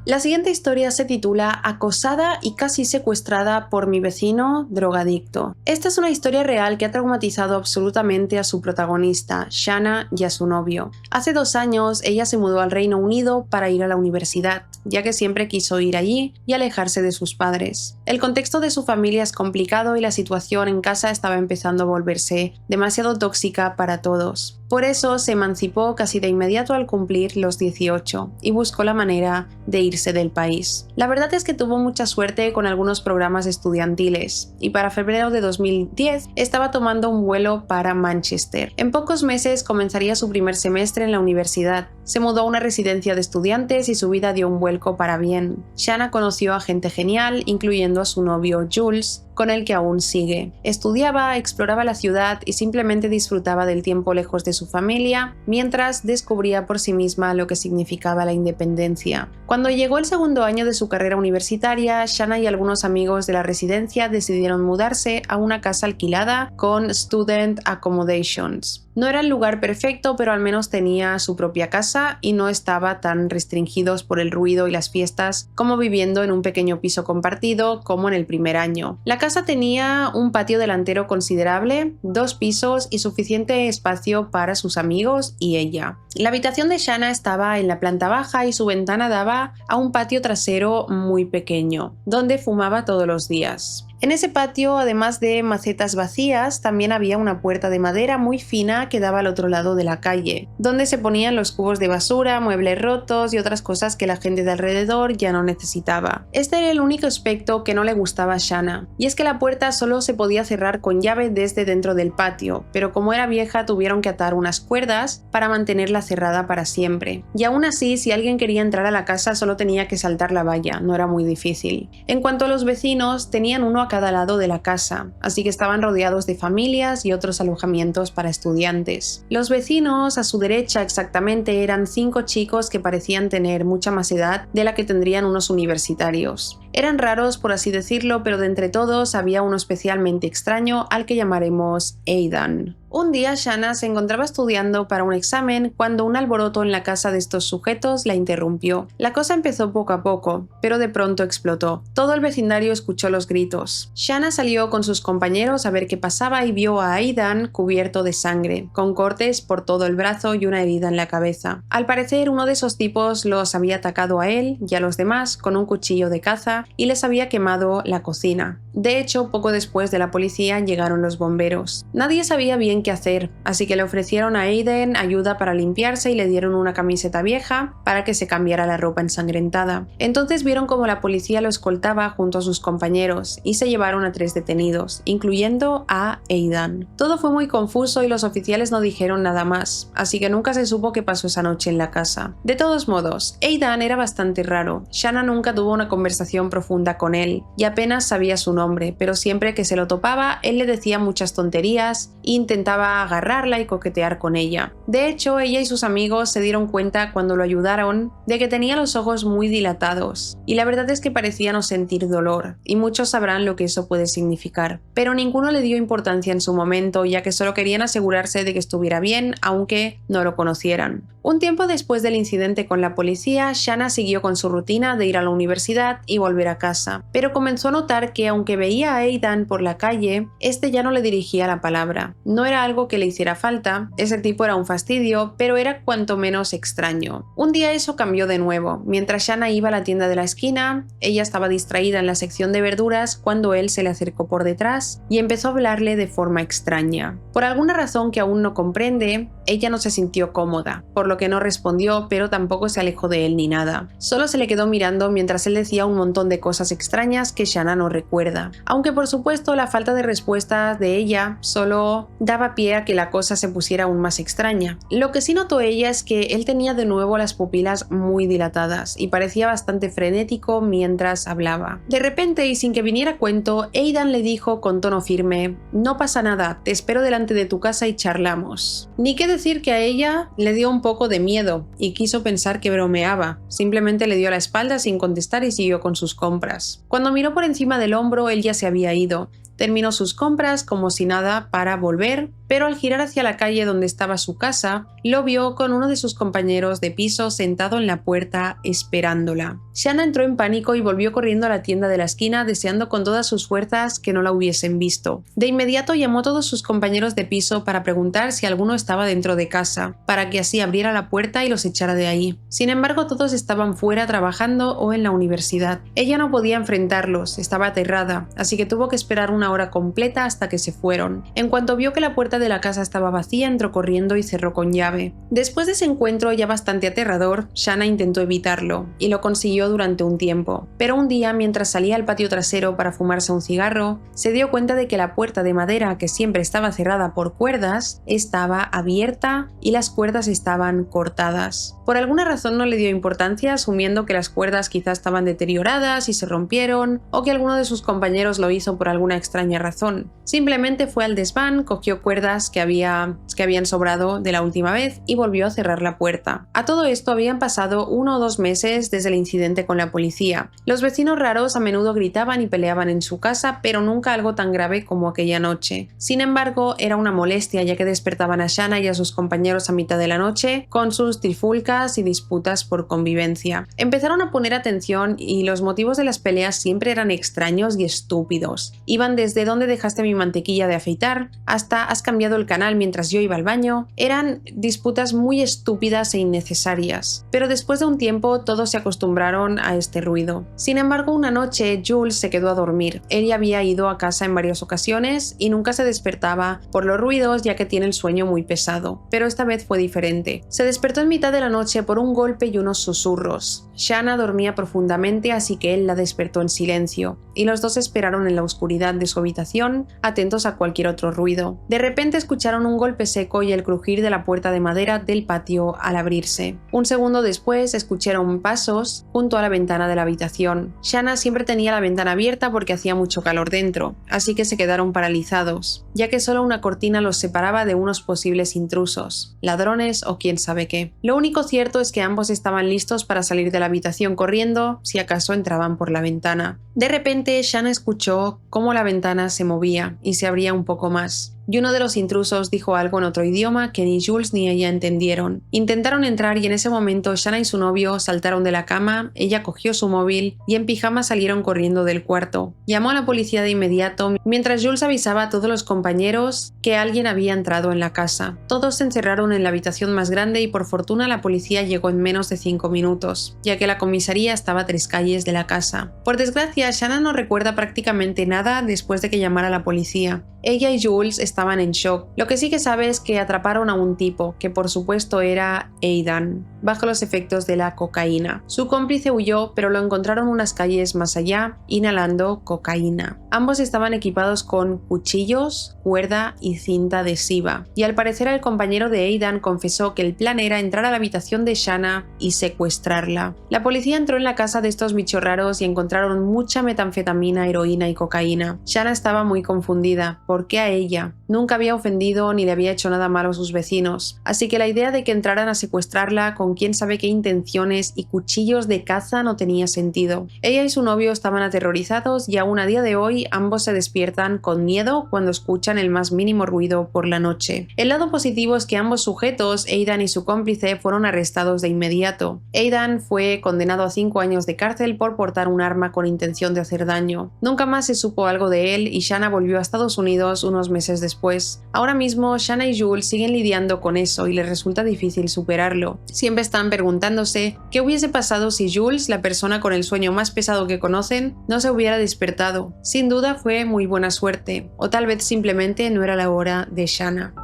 La siguiente historia se titula Acosada y casi secuestrada por mi vecino drogadicto. Esta es una historia real que ha traumatizado absolutamente a su protagonista, Shanna, y a su novio. Hace 2 años ella se mudó al Reino Unido para ir a la universidad, ya que siempre quiso ir allí y alejarse de sus padres. El contexto de su familia es complicado y la situación en casa estaba empezando a volverse demasiado tóxica para todos. Por eso se emancipó casi de inmediato al cumplir los 18 y buscó la manera de irse del país. La verdad es que tuvo mucha suerte con algunos programas estudiantiles y para febrero de 2010 estaba tomando un vuelo para Manchester. En pocos meses comenzaría su primer semestre en la universidad. Se mudó a una residencia de estudiantes y su vida dio un vuelco para bien. Shanna conoció a gente genial, incluyendo a su novio Jules, con el que aún sigue. Estudiaba, exploraba la ciudad y simplemente disfrutaba del tiempo lejos de su familia, mientras descubría por sí misma lo que significaba la independencia. Cuando llegó el segundo año de su carrera universitaria, Shanna y algunos amigos de la residencia decidieron mudarse a una casa alquilada con student accommodations. No era el lugar perfecto, pero al menos tenía su propia casa y no estaba tan restringidos por el ruido y las fiestas como viviendo en un pequeño piso compartido como en el primer año. La casa tenía un patio delantero considerable, 2 pisos y suficiente espacio para sus amigos y ella. La habitación de Shanna estaba en la planta baja y su ventana daba a un patio trasero muy pequeño, donde fumaba todos los días. En ese patio, además de macetas vacías, también había una puerta de madera muy fina que daba al otro lado de la calle, donde se ponían los cubos de basura, muebles rotos y otras cosas que la gente de alrededor ya no necesitaba. Este era el único aspecto que no le gustaba a Shanna, y es que la puerta solo se podía cerrar con llave desde dentro del patio, pero como era vieja tuvieron que atar unas cuerdas para mantenerla cerrada para siempre. Y aún así, si alguien quería entrar a la casa solo tenía que saltar la valla, no era muy difícil. En cuanto a los vecinos, tenían uno a cada lado de la casa, así que estaban rodeados de familias y otros alojamientos para estudiantes. Los vecinos, a su derecha exactamente, eran 5 chicos que parecían tener mucha más edad de la que tendrían unos universitarios. Eran raros, por así decirlo, pero de entre todos había uno especialmente extraño al que llamaremos Aidan. Un día Shanna se encontraba estudiando para un examen cuando un alboroto en la casa de estos sujetos la interrumpió. La cosa empezó poco a poco, pero de pronto explotó. Todo el vecindario escuchó los gritos. Shanna salió con sus compañeros a ver qué pasaba y vio a Aidan cubierto de sangre, con cortes por todo el brazo y una herida en la cabeza. Al parecer, uno de esos tipos los había atacado a él y a los demás con un cuchillo de caza y les había quemado la cocina. De hecho, poco después de la policía llegaron los bomberos. Nadie sabía bien qué hacer, así que le ofrecieron a Aidan ayuda para limpiarse y le dieron una camiseta vieja para que se cambiara la ropa ensangrentada. Entonces vieron cómo la policía lo escoltaba junto a sus compañeros y se llevaron a 3 detenidos, incluyendo a Aidan. Todo fue muy confuso y los oficiales no dijeron nada más, así que nunca se supo qué pasó esa noche en la casa. De todos modos, Aidan era bastante raro. Shanna nunca tuvo una conversación profunda con él y apenas sabía su nombre, pero siempre que se lo topaba, él le decía muchas tonterías e intentaba agarrarla y coquetear con ella. De hecho, ella y sus amigos se dieron cuenta cuando lo ayudaron de que tenía los ojos muy dilatados, y la verdad es que parecía no sentir dolor, y muchos sabrán lo que eso puede significar. Pero ninguno le dio importancia en su momento, ya que solo querían asegurarse de que estuviera bien, aunque no lo conocieran. Un tiempo después del incidente con la policía, Shanna siguió con su rutina de ir a la universidad y volver a casa, pero comenzó a notar que aunque veía a Aidan por la calle, este ya no le dirigía la palabra. No era algo que le hiciera falta, ese tipo era un fastidio, pero era cuanto menos extraño. Un día eso cambió de nuevo. Mientras Shanna iba a la tienda de la esquina, ella estaba distraída en la sección de verduras cuando él se le acercó por detrás y empezó a hablarle de forma extraña. Por alguna razón que aún no comprende, ella no se sintió cómoda, por lo que no respondió, pero tampoco se alejó de él ni nada. Solo se le quedó mirando mientras él decía un montón de cosas extrañas que Shanna no recuerda. Aunque por supuesto la falta de respuesta de ella solo daba pie a que la cosa se pusiera aún más extraña. Lo que sí notó ella es que él tenía de nuevo las pupilas muy dilatadas y parecía bastante frenético mientras hablaba. De repente, y sin que viniera a cuento, Aidan le dijo con tono firme: «No pasa nada, te espero delante de tu casa y charlamos». Ni qué decir que a ella le dio un poco de miedo y quiso pensar que bromeaba. Simplemente le dio la espalda sin contestar y siguió con sus compras. Cuando miró por encima del hombro, él ya se había ido. Terminó sus compras como si nada para volver, pero al girar hacia la calle donde estaba su casa, lo vio con uno de sus compañeros de piso sentado en la puerta esperándola. Shanna entró en pánico y volvió corriendo a la tienda de la esquina deseando con todas sus fuerzas que no la hubiesen visto. De inmediato llamó a todos sus compañeros de piso para preguntar si alguno estaba dentro de casa, para que así abriera la puerta y los echara de ahí. Sin embargo, todos estaban fuera trabajando o en la universidad. Ella no podía enfrentarlos, estaba aterrada, así que tuvo que esperar una hora completa hasta que se fueron. En cuanto vio que la puerta de la casa estaba vacía, entró corriendo y cerró con llave. Después de ese encuentro ya bastante aterrador, Shanna intentó evitarlo, y lo consiguió durante un tiempo. Pero un día, mientras salía al patio trasero para fumarse un cigarro, se dio cuenta de que la puerta de madera, que siempre estaba cerrada por cuerdas, estaba abierta y las cuerdas estaban cortadas. Por alguna razón no le dio importancia, asumiendo que las cuerdas quizás estaban deterioradas y se rompieron, o que alguno de sus compañeros lo hizo por alguna extraña razón. Simplemente fue al desván, cogió cuerdas que habían sobrado de la última vez y volvió a cerrar la puerta. A todo esto habían pasado 1 o 2 meses desde el incidente con la policía. Los vecinos raros a menudo gritaban y peleaban en su casa, pero nunca algo tan grave como aquella noche. Sin embargo, era una molestia, ya que despertaban a Shanna y a sus compañeros a mitad de la noche con sus trifulcas y disputas por convivencia. Empezaron a poner atención y los motivos de las peleas siempre eran extraños y estúpidos. Iban desde ¿dónde dejaste mi mantequilla de afeitar? Hasta ¿has cambiado el canal mientras yo iba al baño? Eran disputas muy estúpidas e innecesarias. Pero después de un tiempo todos se acostumbraron a este ruido. Sin embargo, una noche Jules se quedó a dormir. Ella había ido a casa en varias ocasiones y nunca se despertaba por los ruidos, ya que tiene el sueño muy pesado. Pero esta vez fue diferente. Se despertó en mitad de la noche por un golpe y unos susurros. Shanna dormía profundamente, así que él la despertó en silencio, y los dos esperaron en la oscuridad de su habitación, atentos a cualquier otro ruido. De repente escucharon un golpe seco y el crujir de la puerta de madera del patio al abrirse. Un segundo después escucharon pasos junto a la ventana de la habitación. Shanna siempre tenía la ventana abierta porque hacía mucho calor dentro, así que se quedaron paralizados, ya que solo una cortina los separaba de unos posibles intrusos, ladrones o quién sabe qué. Lo único cierto es que ambos estaban listos para salir de la habitación corriendo si acaso entraban por la ventana. De repente, Shanna escuchó cómo la ventana se movía y se abría un poco más, y uno de los intrusos dijo algo en otro idioma que ni Jules ni ella entendieron. Intentaron entrar y en ese momento Shanna y su novio saltaron de la cama, ella cogió su móvil y en pijama salieron corriendo del cuarto. Llamó a la policía de inmediato, mientras Jules avisaba a todos los compañeros que alguien había entrado en la casa. Todos se encerraron en la habitación más grande y por fortuna la policía llegó en menos de 5 minutos, ya que la comisaría estaba a 3 calles de la casa. Por desgracia, Shanna no recuerda prácticamente nada después de que llamara a la policía. Ella y Jules estaban en shock. Lo que sí que sabe es que atraparon a un tipo, que por supuesto era Aidan, bajo los efectos de la cocaína. Su cómplice huyó, pero lo encontraron unas calles más allá, inhalando cocaína. Ambos estaban equipados con cuchillos, cuerda y cinta adhesiva, y al parecer el compañero de Aidan confesó que el plan era entrar a la habitación de Shanna y secuestrarla. La policía entró en la casa de estos bichos raros y encontraron mucha metanfetamina, heroína y cocaína. Shanna estaba muy confundida. ¿Por qué a ella? Nunca había ofendido ni le había hecho nada malo a sus vecinos, así que la idea de que entraran a secuestrarla con quién sabe qué intenciones y cuchillos de caza no tenía sentido. Ella y su novio estaban aterrorizados y aún a día de hoy ambos se despiertan con miedo cuando escuchan el más mínimo ruido por la noche. El lado positivo es que ambos sujetos, Aidan y su cómplice, fueron arrestados de inmediato. Aidan fue condenado a 5 años de cárcel por portar un arma con intención de hacer daño. Nunca más se supo algo de él y Shanna volvió a Estados Unidos unos meses después. Ahora mismo Shanna y Jules siguen lidiando con eso y les resulta difícil superarlo. Siempre están preguntándose qué hubiese pasado si Jules, la persona con el sueño más pesado que conocen, no se hubiera despertado. Sin duda fue muy buena suerte, o tal vez simplemente no era la hora de Shanna.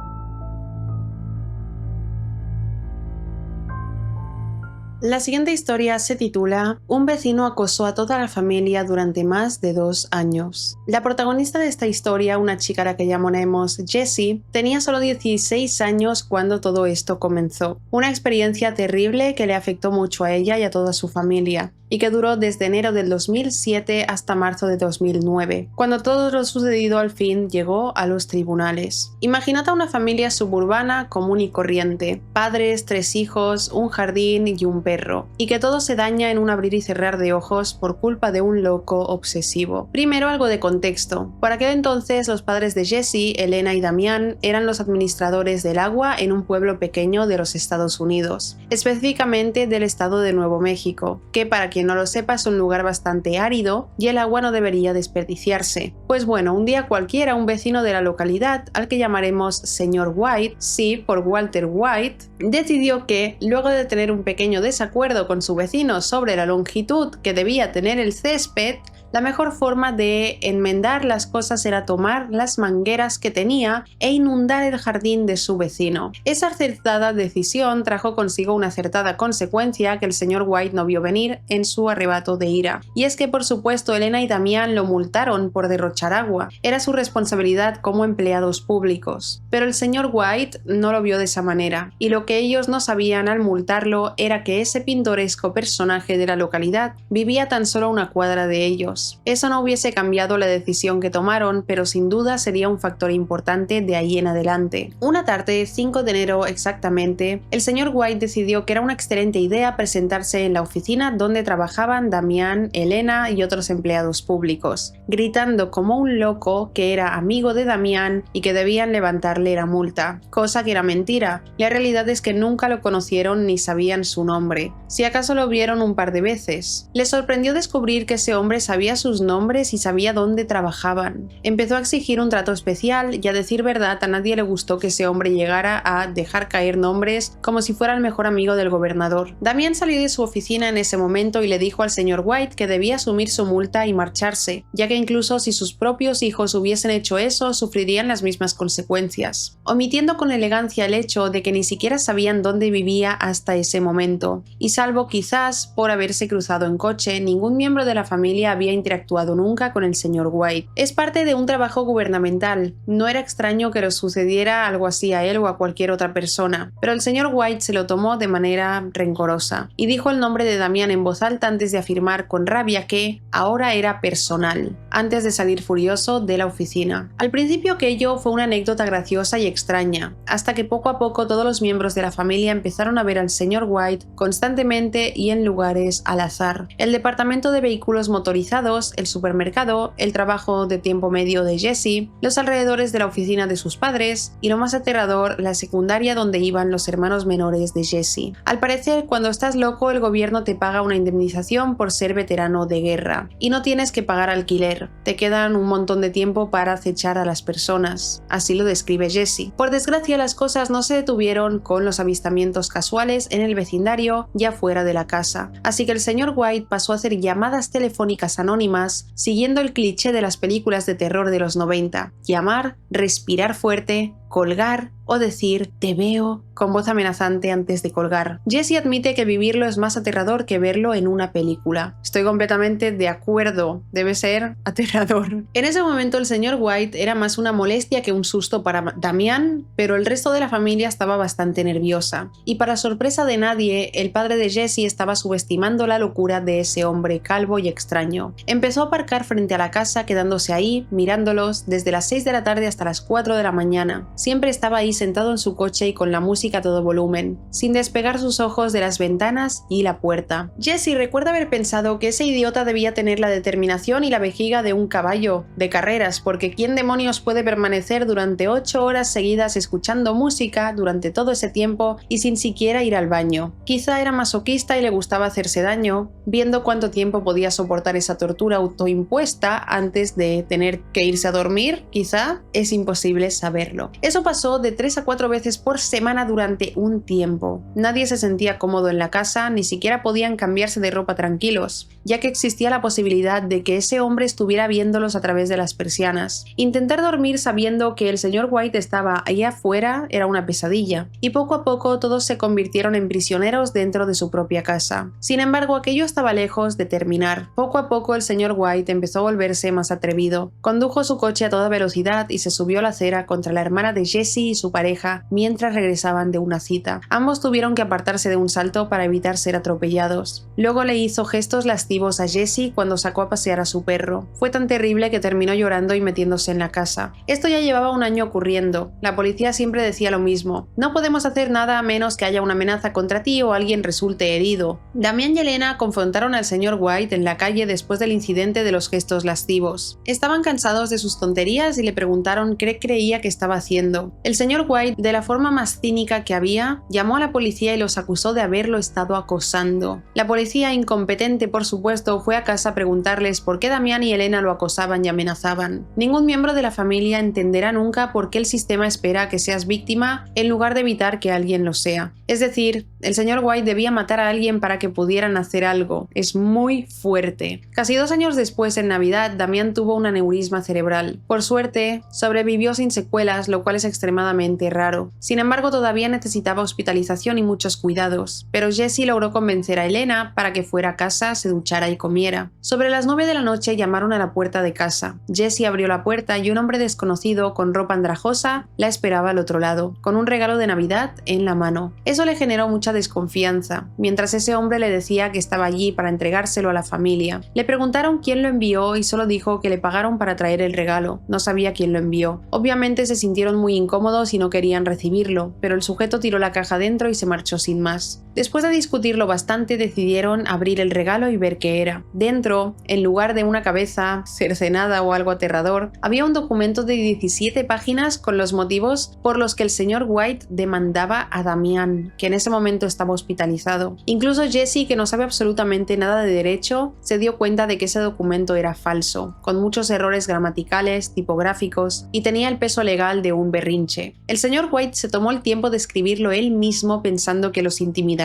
La siguiente historia se titula Un vecino acosó a toda la familia durante más de 2 años. La protagonista de esta historia, una chica a la que llamaremos Jessie, tenía solo 16 años cuando todo esto comenzó. Una experiencia terrible que le afectó mucho a ella y a toda su familia, y que duró desde enero del 2007 hasta marzo de 2009, cuando todo lo sucedido al fin llegó a los tribunales. Imaginad a una familia suburbana común y corriente, padres, 3 hijos, un jardín y un perro, y que todo se daña en un abrir y cerrar de ojos por culpa de un loco obsesivo. Primero, algo de contexto. Por aquel entonces, los padres de Jessie, Elena y Damián, eran los administradores del agua en un pueblo pequeño de los Estados Unidos, específicamente del estado de Nuevo México, que para quien no lo sepa es un lugar bastante árido y el agua no debería desperdiciarse. Pues bueno, un día cualquiera un vecino de la localidad, al que llamaremos señor White, sí, por Walter White, decidió que, luego de tener un pequeño desacuerdo con su vecino sobre la longitud que debía tener el césped, La mejor forma de enmendar las cosas era tomar las mangueras que tenía e inundar el jardín de su vecino. Esa acertada decisión trajo consigo una acertada consecuencia que el señor White no vio venir en su arrebato de ira. Y es que, por supuesto, Elena y Damián lo multaron por derrochar agua. Era su responsabilidad como empleados públicos. Pero el señor White no lo vio de esa manera, y lo que ellos no sabían al multarlo era que ese pintoresco personaje de la localidad vivía tan solo a una cuadra de ellos. Eso no hubiese cambiado la decisión que tomaron, pero sin duda sería un factor importante de ahí en adelante. Una tarde, 5 de enero exactamente, el señor White decidió que era una excelente idea presentarse en la oficina donde trabajaban Damián, Elena y otros empleados públicos, gritando como un loco que era amigo de Damián y que debían levantarle la multa, cosa que era mentira. La realidad es que nunca lo conocieron ni sabían su nombre, si acaso lo vieron un par de veces. Les sorprendió descubrir que ese hombre sabía sus nombres y sabía dónde trabajaban. Empezó a exigir un trato especial y, a decir verdad, a nadie le gustó que ese hombre llegara a dejar caer nombres como si fuera el mejor amigo del gobernador. Damián salió de su oficina en ese momento y le dijo al señor White que debía asumir su multa y marcharse, ya que incluso si sus propios hijos hubiesen hecho eso, sufrirían las mismas consecuencias, omitiendo con elegancia el hecho de que ni siquiera sabían dónde vivía hasta ese momento, y salvo quizás por haberse cruzado en coche, ningún miembro de la familia había interactuado nunca con el señor White. Es parte de un trabajo gubernamental, no era extraño que le sucediera algo así a él o a cualquier otra persona, pero el señor White se lo tomó de manera rencorosa, y dijo el nombre de Damián en voz alta antes de afirmar con rabia que ahora era personal, antes de salir furioso de la oficina. Al principio aquello fue una anécdota graciosa y extraña, hasta que poco a poco todos los miembros de la familia empezaron a ver al señor White constantemente y en lugares al azar. El departamento de vehículos motorizados, el supermercado, el trabajo de tiempo medio de Jesse, los alrededores de la oficina de sus padres y, lo más aterrador, la secundaria donde iban los hermanos menores de Jesse. Al parecer, cuando estás loco, el gobierno te paga una indemnización por ser veterano de guerra y no tienes que pagar alquiler. Te quedan un montón de tiempo para acechar a las personas. Así lo describe Jesse. Por desgracia, las cosas no se detuvieron con los avistamientos casuales en el vecindario ya fuera de la casa. Así que el señor White pasó a hacer llamadas telefónicas anónimas siguiendo el cliché de las películas de terror de los 90. Llamar, respirar fuerte, colgar o decir "te veo" con voz amenazante antes de colgar. Jesse admite que vivirlo es más aterrador que verlo en una película. Estoy completamente de acuerdo, debe ser aterrador. En ese momento el señor White era más una molestia que un susto para Damián, pero el resto de la familia estaba bastante nerviosa. Y para sorpresa de nadie, el padre de Jesse estaba subestimando la locura de ese hombre calvo y extraño. Empezó a aparcar frente a la casa, quedándose ahí, mirándolos, desde las 6 de la tarde hasta las 4 de la mañana. Siempre estaba ahí sentado en su coche y con la música a todo volumen, sin despegar sus ojos de las ventanas y la puerta. Jesse recuerda haber pensado que ese idiota debía tener la determinación y la vejiga de un caballo de carreras, porque ¿quién demonios puede permanecer durante 8 horas seguidas escuchando música durante todo ese tiempo y sin siquiera ir al baño? Quizá era masoquista y le gustaba hacerse daño, viendo cuánto tiempo podía soportar esa tortura autoimpuesta antes de tener que irse a dormir. Quizá es imposible saberlo. Eso pasó de 3 a 4 veces por semana durante un tiempo. Nadie se sentía cómodo en la casa, ni siquiera podían cambiarse de ropa tranquilos, ya que existía la posibilidad de que ese hombre estuviera viéndolos a través de las persianas. Intentar dormir sabiendo que el señor White estaba allá afuera era una pesadilla, y poco a poco todos se convirtieron en prisioneros dentro de su propia casa. Sin embargo, aquello estaba lejos de terminar. Poco a poco el señor White empezó a volverse más atrevido. Condujo su coche a toda velocidad y se subió a la acera contra la hermana de Jesse y su pareja mientras regresaban de una cita. Ambos tuvieron que apartarse de un salto para evitar ser atropellados. Luego le hizo gestos lascivos a Jesse cuando sacó a pasear a su perro. Fue tan terrible que terminó llorando y metiéndose en la casa. Esto ya llevaba un año ocurriendo. La policía siempre decía lo mismo: no podemos hacer nada a menos que haya una amenaza contra ti o alguien resulte herido. Damián y Elena confrontaron al señor White en la calle después del incidente de los gestos lascivos. Estaban cansados de sus tonterías y le preguntaron qué creía que estaba haciendo. sufriendo. El señor White, de la forma más cínica que había, llamó a la policía y los acusó de haberlo estado acosando. La policía, incompetente por supuesto, fue a casa a preguntarles por qué Damián y Elena lo acosaban y amenazaban. Ningún miembro de la familia entenderá nunca por qué el sistema espera que seas víctima en lugar de evitar que alguien lo sea. Es decir, el señor White debía matar a alguien para que pudieran hacer algo. Es muy fuerte. Casi 2 años después, en Navidad, Damián tuvo un aneurisma cerebral. Por suerte, sobrevivió sin secuelas, lo cual es extremadamente raro. Sin embargo, todavía necesitaba hospitalización y muchos cuidados, pero Jesse logró convencer a Elena para que fuera a casa, se duchara y comiera. Sobre las 9 de la noche llamaron a la puerta de casa. Jesse abrió la puerta y un hombre desconocido con ropa andrajosa la esperaba al otro lado, con un regalo de Navidad en la mano. Eso le generó mucha desconfianza, mientras ese hombre le decía que estaba allí para entregárselo a la familia. Le preguntaron quién lo envió y solo dijo que le pagaron para traer el regalo. No sabía quién lo envió. Obviamente se sintieron muy incómodos y no querían recibirlo, pero el sujeto tiró la caja dentro y se marchó sin más. Después de discutirlo bastante, decidieron abrir el regalo y ver qué era. Dentro, en lugar de una cabeza cercenada o algo aterrador, había un documento de 17 páginas con los motivos por los que el señor White demandaba a Damián, que en ese momento estaba hospitalizado. Incluso Jesse, que no sabe absolutamente nada de derecho, se dio cuenta de que ese documento era falso, con muchos errores gramaticales, tipográficos, y tenía el peso legal de un berrinche. El señor White se tomó el tiempo de escribirlo él mismo pensando que los intimidaría.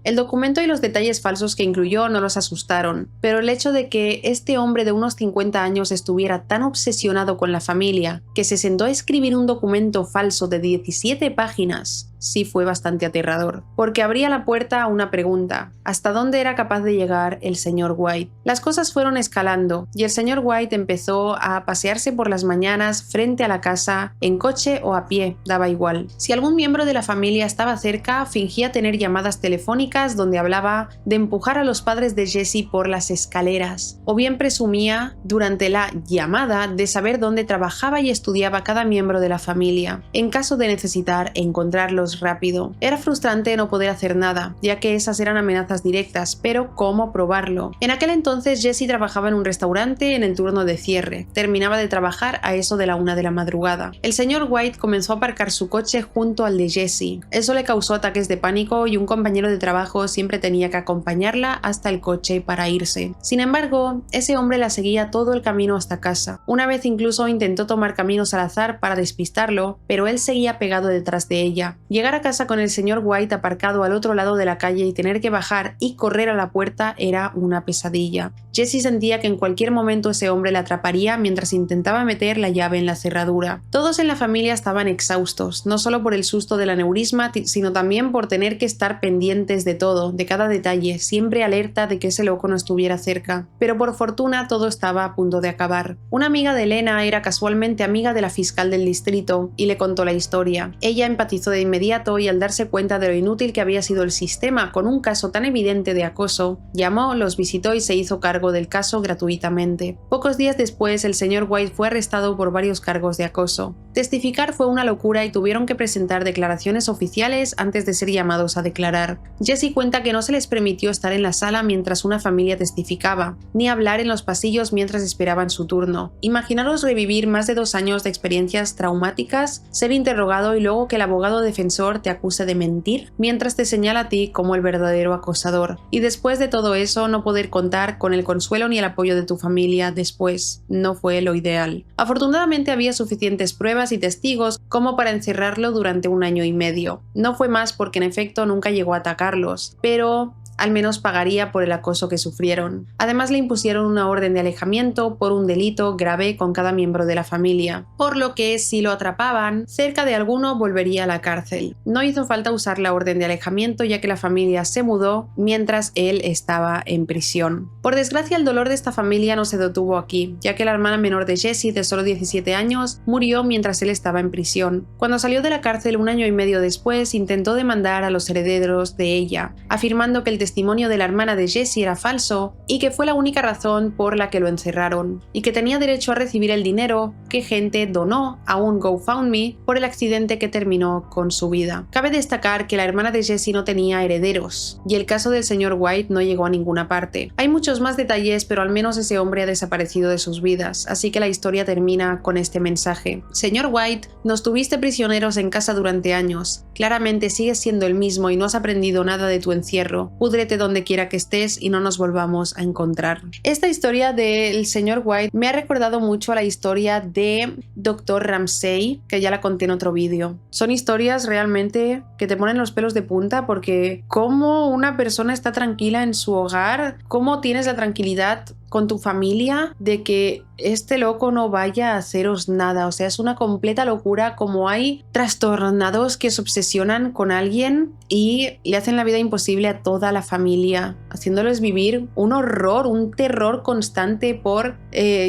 El documento y los detalles falsos que incluyó no los asustaron, pero el hecho de que este hombre de unos 50 años estuviera tan obsesionado con la familia que se sentó a escribir un documento falso de 17 páginas sí fue bastante aterrador, porque abría la puerta a una pregunta: ¿hasta dónde era capaz de llegar el señor White? Las cosas fueron escalando y el señor White empezó a pasearse por las mañanas frente a la casa, en coche o a pie, daba igual. Si algún miembro de la familia estaba cerca, fingía tener llamadas telefónicas donde hablaba de empujar a los padres de Jesse por las escaleras, o bien presumía durante la llamada de saber dónde trabajaba y estudiaba cada miembro de la familia, en caso de necesitar encontrarlos rápido. Era frustrante no poder hacer nada, ya que esas eran amenazas directas, pero ¿cómo probarlo? En aquel entonces Jesse trabajaba en un restaurante en el turno de cierre. Terminaba de trabajar a eso de la 1 de la madrugada. El señor White comenzó a aparcar su coche junto al de Jesse. Eso le causó ataques de pánico y un compañero de trabajo siempre tenía que acompañarla hasta el coche para irse. Sin embargo, ese hombre la seguía todo el camino hasta casa. Una vez incluso intentó tomar caminos al azar para despistarlo, pero él seguía pegado detrás de ella. Llegar a casa con el señor White aparcado al otro lado de la calle y tener que bajar y correr a la puerta era una pesadilla. Jesse sentía que en cualquier momento ese hombre la atraparía mientras intentaba meter la llave en la cerradura. Todos en la familia estaban exhaustos, no solo por el susto del aneurisma, sino también por tener que estar pendientes de todo, de cada detalle, siempre alerta de que ese loco no estuviera cerca. Pero por fortuna todo estaba a punto de acabar. Una amiga de Elena era casualmente amiga de la fiscal del distrito y le contó la historia. Ella empatizó de inmediato y al darse cuenta de lo inútil que había sido el sistema con un caso tan evidente de acoso, llamó, los visitó y se hizo cargo del caso gratuitamente. Pocos días después, el señor White fue arrestado por varios cargos de acoso. Testificar fue una locura y tuvieron que presentar declaraciones oficiales antes de ser llamados a declarar. Jesse cuenta que no se les permitió estar en la sala mientras una familia testificaba, ni hablar en los pasillos mientras esperaban su turno. Imaginaros revivir más de 2 años de experiencias traumáticas, ser interrogado y luego que el abogado defensor te acuse de mentir, mientras te señala a ti como el verdadero acosador. Y después de todo eso, no poder contar con el consuelo ni el apoyo de tu familia después no fue lo ideal. Afortunadamente había suficientes pruebas y testigos como para encerrarlo durante 1 año y medio. No fue más porque en efecto nunca llegó a atacarlos, pero al menos pagaría por el acoso que sufrieron. Además le impusieron una orden de alejamiento por un delito grave con cada miembro de la familia, por lo que si lo atrapaban, cerca de alguno volvería a la cárcel. No hizo falta usar la orden de alejamiento ya que la familia se mudó mientras él estaba en prisión. Por desgracia, el dolor de esta familia no se detuvo aquí, ya que la hermana menor de Jesse, de solo 17 años, murió mientras él estaba en prisión. Cuando salió de la cárcel 1 año y medio después, intentó demandar a los herederos de ella, afirmando que el testimonio de la hermana de Jesse era falso y que fue la única razón por la que lo encerraron, y que tenía derecho a recibir el dinero que gente donó a un GoFundMe por el accidente que terminó con su vida. Cabe destacar que la hermana de Jesse no tenía herederos, y el caso del señor White no llegó a ninguna parte. Hay muchos más detalles, pero al menos ese hombre ha desaparecido de sus vidas, así que la historia termina con este mensaje. Señor White, nos tuviste prisioneros en casa durante años. Claramente sigues siendo el mismo y no has aprendido nada de tu encierro. Púdrete donde quiera que estés y no nos volvamos a encontrar. Esta historia del señor White me ha recordado mucho a la historia de Dr. Ramsay, que ya la conté en otro vídeo. Son historias realmente que te ponen los pelos de punta, porque cómo una persona está tranquila en su hogar, cómo tienes la tranquilidad con tu familia de que este loco no vaya a haceros nada. O sea, es una completa locura como hay trastornados que se obsesionan con alguien y le hacen la vida imposible a toda la familia, haciéndoles vivir un horror, un terror constante por,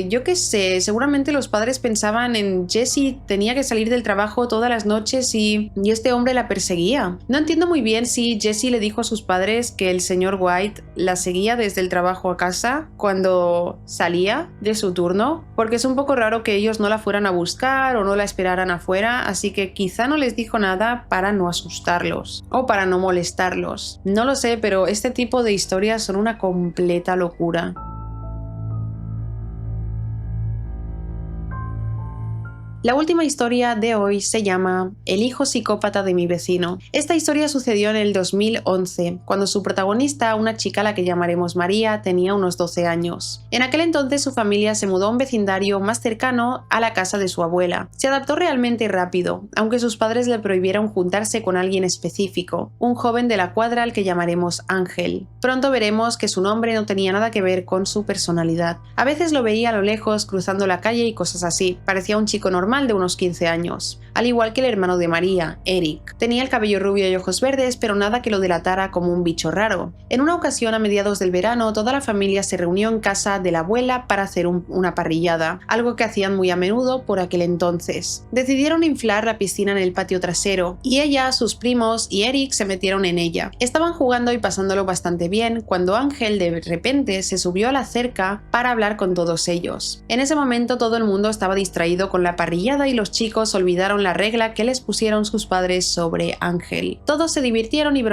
yo qué sé, seguramente los padres pensaban en Jessie, tenía que salir del trabajo todas las noches y este hombre la perseguía. No entiendo muy bien si Jessie le dijo a sus padres que el señor White la seguía desde el trabajo a casa cuando salía de su turno, porque es un poco raro que ellos no la fueran a buscar o no la esperaran afuera, así que quizá no les dijo nada para no asustarlos o para no molestarlos. No lo sé, pero este tipo de historias son una completa locura. La última historia de hoy se llama El hijo psicópata de mi vecino. Esta historia sucedió en el 2011, cuando su protagonista, una chica a la que llamaremos María, tenía unos 12 años. En aquel entonces su familia se mudó a un vecindario más cercano a la casa de su abuela. Se adaptó realmente rápido, aunque sus padres le prohibieron juntarse con alguien específico, un joven de la cuadra al que llamaremos Ángel. Pronto veremos que su nombre no tenía nada que ver con su personalidad. A veces lo veía a lo lejos cruzando la calle y cosas así. Parecía un chico normal de unos 15 años, al igual que el hermano de María, Eric. Tenía el cabello rubio y ojos verdes, pero nada que lo delatara como un bicho raro. En una ocasión a mediados del verano, toda la familia se reunió en casa de la abuela para hacer una parrillada, algo que hacían muy a menudo por aquel entonces. Decidieron inflar la piscina en el patio trasero, y ella, sus primos y Eric se metieron en ella. Estaban jugando y pasándolo bastante bien, cuando Ángel de repente se subió a la cerca para hablar con todos ellos. En ese momento todo el mundo estaba distraído con la parrillada y los chicos olvidaron la regla que les pusieron sus padres sobre Ángel. Todos se divirtieron y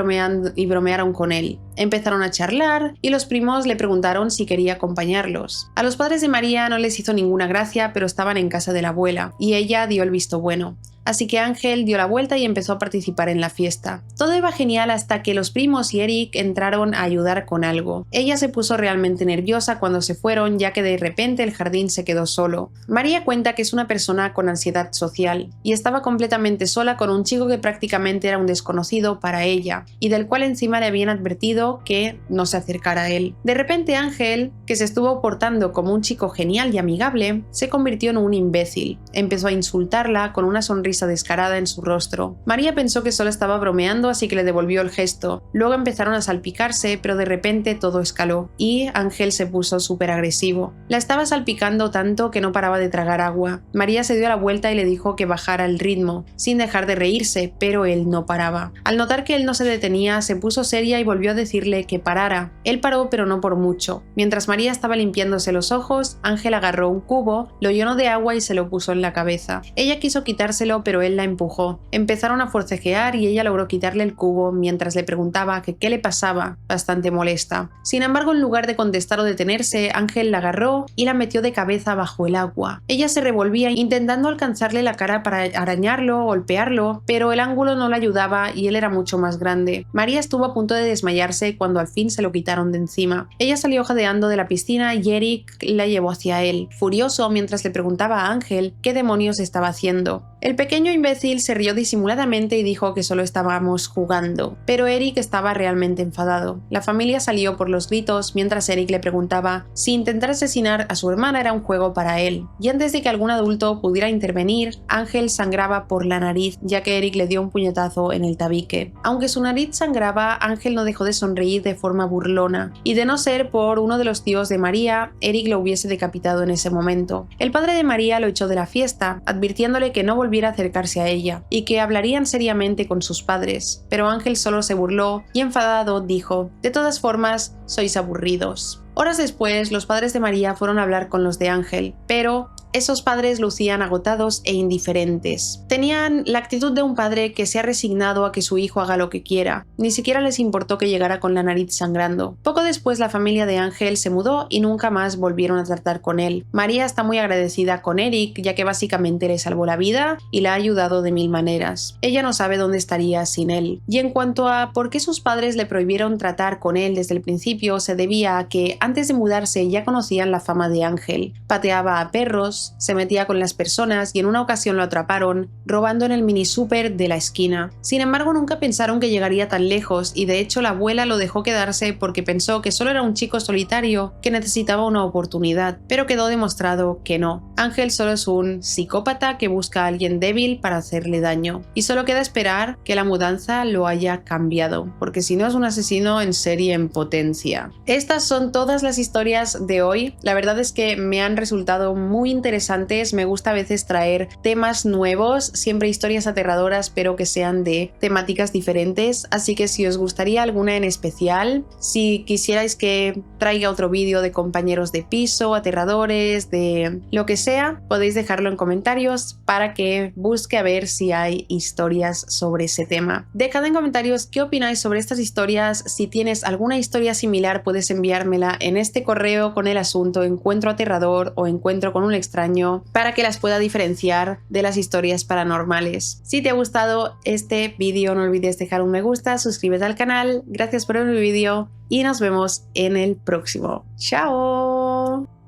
bromearon con él. Empezaron a charlar y los primos le preguntaron si quería acompañarlos. A los padres de María no les hizo ninguna gracia, pero estaban en casa de la abuela y ella dio el visto bueno. Así que Ángel dio la vuelta y empezó a participar en la fiesta. Todo iba genial hasta que los primos y Eric entraron a ayudar con algo. Ella se puso realmente nerviosa cuando se fueron, ya que de repente el jardín se quedó solo. María cuenta que es una persona con ansiedad social y estaba completamente sola con un chico que prácticamente era un desconocido para ella y del cual encima le habían advertido que no se acercara a él. De repente Ángel, que se estuvo portando como un chico genial y amigable, se convirtió en un imbécil. Empezó a insultarla con una sonrisa descarada en su rostro. María pensó que solo estaba bromeando, así que le devolvió el gesto. Luego empezaron a salpicarse, pero de repente todo escaló y Ángel se puso súper agresivo. La estaba salpicando tanto que no paraba de tragar agua. María se dio la vuelta y le dijo que bajara el ritmo, sin dejar de reírse, pero él no paraba. Al notar que él no se detenía, se puso seria y volvió a decirle que parara. Él paró, pero no por mucho. Mientras María estaba limpiándose los ojos, Ángel agarró un cubo, lo llenó de agua y se lo puso en la cabeza. Ella quiso quitárselo, pero él la empujó. Empezaron a forcejear y ella logró quitarle el cubo mientras le preguntaba que qué le pasaba, bastante molesta. Sin embargo, en lugar de contestar o detenerse, Ángel la agarró y la metió de cabeza bajo el agua. Ella se revolvía intentando alcanzarle la cara para arañarlo, golpearlo, pero el ángulo no le ayudaba y él era mucho más grande. María estuvo a punto de desmayarse cuando al fin se lo quitaron de encima. Ella salió jadeando de la piscina y Eric la llevó hacia él, furioso mientras le preguntaba a Ángel qué demonios estaba haciendo. El pequeño imbécil se rió disimuladamente y dijo que solo estábamos jugando, pero Eric estaba realmente enfadado. La familia salió por los gritos mientras Eric le preguntaba si intentar asesinar a su hermana era un juego para él, y antes de que algún adulto pudiera intervenir, Ángel sangraba por la nariz, ya que Eric le dio un puñetazo en el tabique. Aunque su nariz sangraba, Ángel no dejó de sonreír de forma burlona, y de no ser por uno de los tíos de María, Eric lo hubiese decapitado en ese momento. El padre de María lo echó de la fiesta, advirtiéndole que no volviera a acercarse a ella y que hablarían seriamente con sus padres, pero Ángel solo se burló y enfadado dijo: «De todas formas, sois aburridos». Horas después, los padres de María fueron a hablar con los de Ángel, pero esos padres lucían agotados e indiferentes. Tenían la actitud de un padre que se ha resignado a que su hijo haga lo que quiera. Ni siquiera les importó que llegara con la nariz sangrando. Poco después, la familia de Ángel se mudó y nunca más volvieron a tratar con él. María está muy agradecida con Eric, ya que básicamente le salvó la vida y la ha ayudado de mil maneras. Ella no sabe dónde estaría sin él. Y en cuanto a por qué sus padres le prohibieron tratar con él desde el principio, se debía a que antes de mudarse ya conocían la fama de Ángel. Pateaba a perros, se metía con las personas y en una ocasión lo atraparon robando en el mini súper de la esquina. Sin embargo, nunca pensaron que llegaría tan lejos y de hecho la abuela lo dejó quedarse porque pensó que solo era un chico solitario que necesitaba una oportunidad, pero quedó demostrado que no. Ángel solo es un psicópata que busca a alguien débil para hacerle daño y solo queda esperar que la mudanza lo haya cambiado, porque si no es un asesino en serie en potencia. Estas son todas las historias de hoy. La verdad es que me han resultado muy interesantes. Me gusta a veces traer temas nuevos, siempre historias aterradoras, pero que sean de temáticas diferentes. Así que si os gustaría alguna en especial, si quisierais que traiga otro vídeo de compañeros de piso, aterradores, de lo que sea, podéis dejarlo en comentarios para que busque a ver si hay historias sobre ese tema. Dejad en comentarios qué opináis sobre estas historias. Si tienes alguna historia similar, puedes enviármela en este correo con el asunto encuentro aterrador o encuentro con un extraño, para que las pueda diferenciar de las historias paranormales. Si te ha gustado este vídeo, no olvides dejar un me gusta, suscríbete al canal. Gracias por ver mi vídeo y nos vemos en el próximo. ¡Chao!